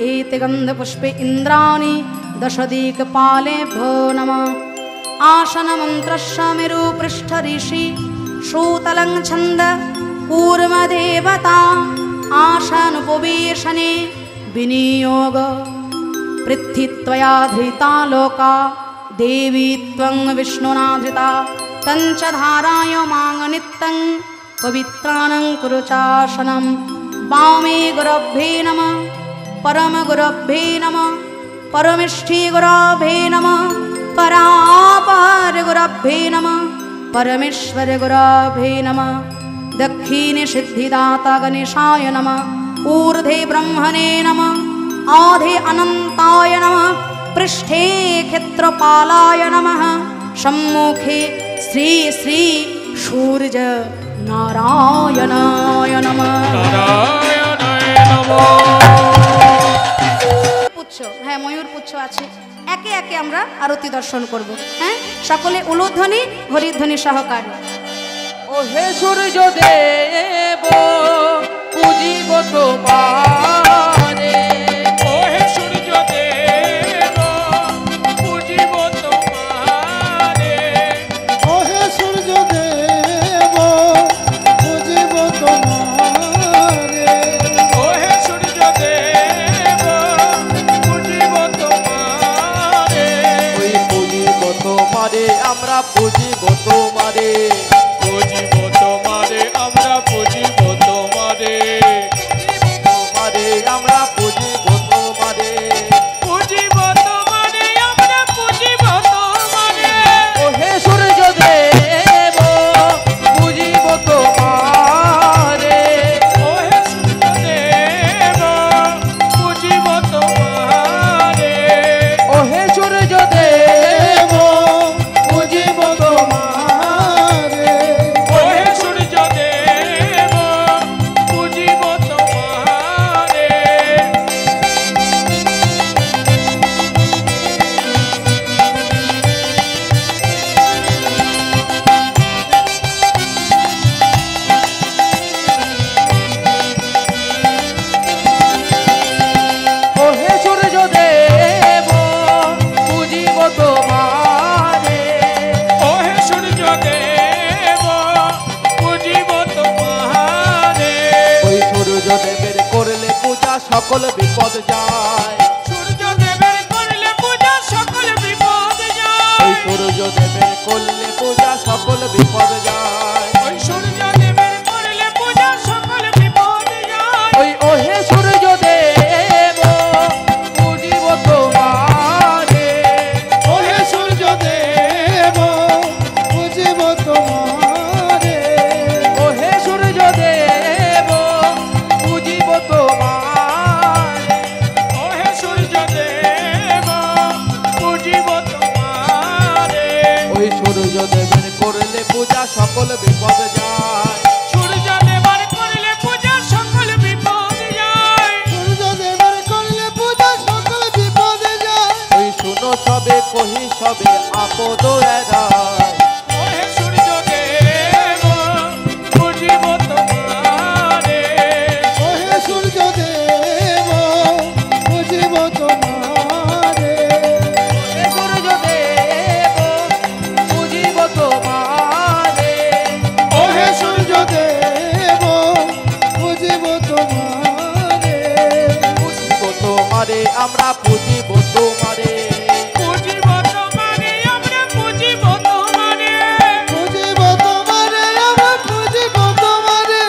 एते गन्धपुष्पे इन्द्राणि दशदिक्पालेभ्यो नमः। आसनमन्त्रस्य मेरुपृष्ठ ऋषि श्रोतलं छन्द कूर्मदेवता आसनोपवेशने विनियोग पृथ्वीत्वया धृता लोका देवी त्वं विष्णुना धृता तञ्च धारायमाङ नित्यं पवित्राणं कुरु चासनं। वामे गुरभ्ये नमः परमगुरभ्ये नमः परमेष्ठी गुरभ्ये नमः परापर गुरभ्ये नमः परमेश्वर गुरभ्ये नमः। दक्षिणे सिद्धिदाता गणेशाय नमः। ऊर्ध्वे ब्रह्मणे नमः। आधे अनन्ताय नमः। पृष्ठे क्षेत्रपालाय नमः। सम्मुखे श्री श्री सूर्य नारायणाय नमः। পুচ্ছ, হ্যাঁ ময়ূর পুচ্ছ আছে। একে একে আমরা আরতি দর্শন করব। হ্যাঁ, সকলে উলুধ্বনি হরিধ্বনি সহকারে। ও হে সূর্য দেব পূজিব তোমারে। ও হে সূর্য দেব পূজিব তোমারে। ও হে সূর্য দেব পূজিব তোমারে। ও হে সূর্য দেব পূজিব তোমারে। ওই পূজিব তোমারে আমরা পূজিব তোমারে। পূজিব তোমারে আমরা পূজিব তোমারে। তোমারে আমরা পূজিব তোমারে। পূজিব তোমারে আমরা পূজিব তোমারে। ও হে সূর্য দেব পূজিব তোমারে। ও হে সূর্য দেব পূজিব তোমারে। ও হে সূর্য দেব পূজিব তোমারে। ও হে সূর্য দেব পূজিব তোমারে। ও হে সূর্য দেব পূজিব তোমারে। ও হে সূর্য দেব পূজিব তোমারে। ওই সূর্য দেবের করলে পূজা সকল বিপদ যায়। সূর্য দেবের করলে পূজা সকল বিপদ যায়। ওই সূর্য দেবের করলে পূজা সকল বিপদ যায়। ওই সূর্য দেবের করলে পূজা সকল বিপদ যায়। ওই ও হে সূর্য দয়া যায়। ওহে সূর্য দেব বুঝিব তোমারে ওহে সূর্য দেব বুঝিব তোমারে ওহে সূর্য দেব বুঝিব তোমারে। ওহে সূর্য দেব বুঝিব তোমারে বুঝিব তোমারে আমরা বুঝিব তোমারে। বুঝিব তোমারে আমরা বুঝিব তোমারে বুঝিব তোমারে আমরা বুঝিব তোমারে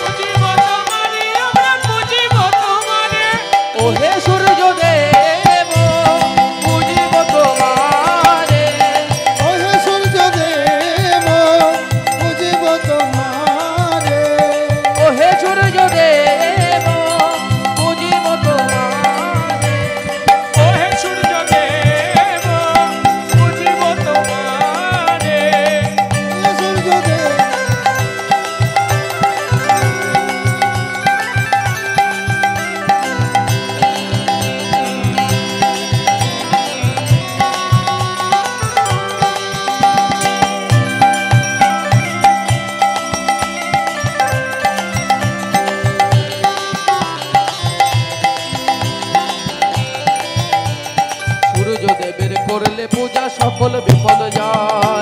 বুঝিব তোমারে আমরা বুঝিব তোমারে ওহে সূর্য দেব বুঝিব তোমারে। ওহে সূর্য দেব বুঝিব তোমারে ওহে সূর্য দেব বুঝিব তোমারে। ওহে সূর্য দেব বুঝিব তোমারে ওহে সূর্য দেব সূর্য দেবের করলে পূজা সকল বিপদ যায়।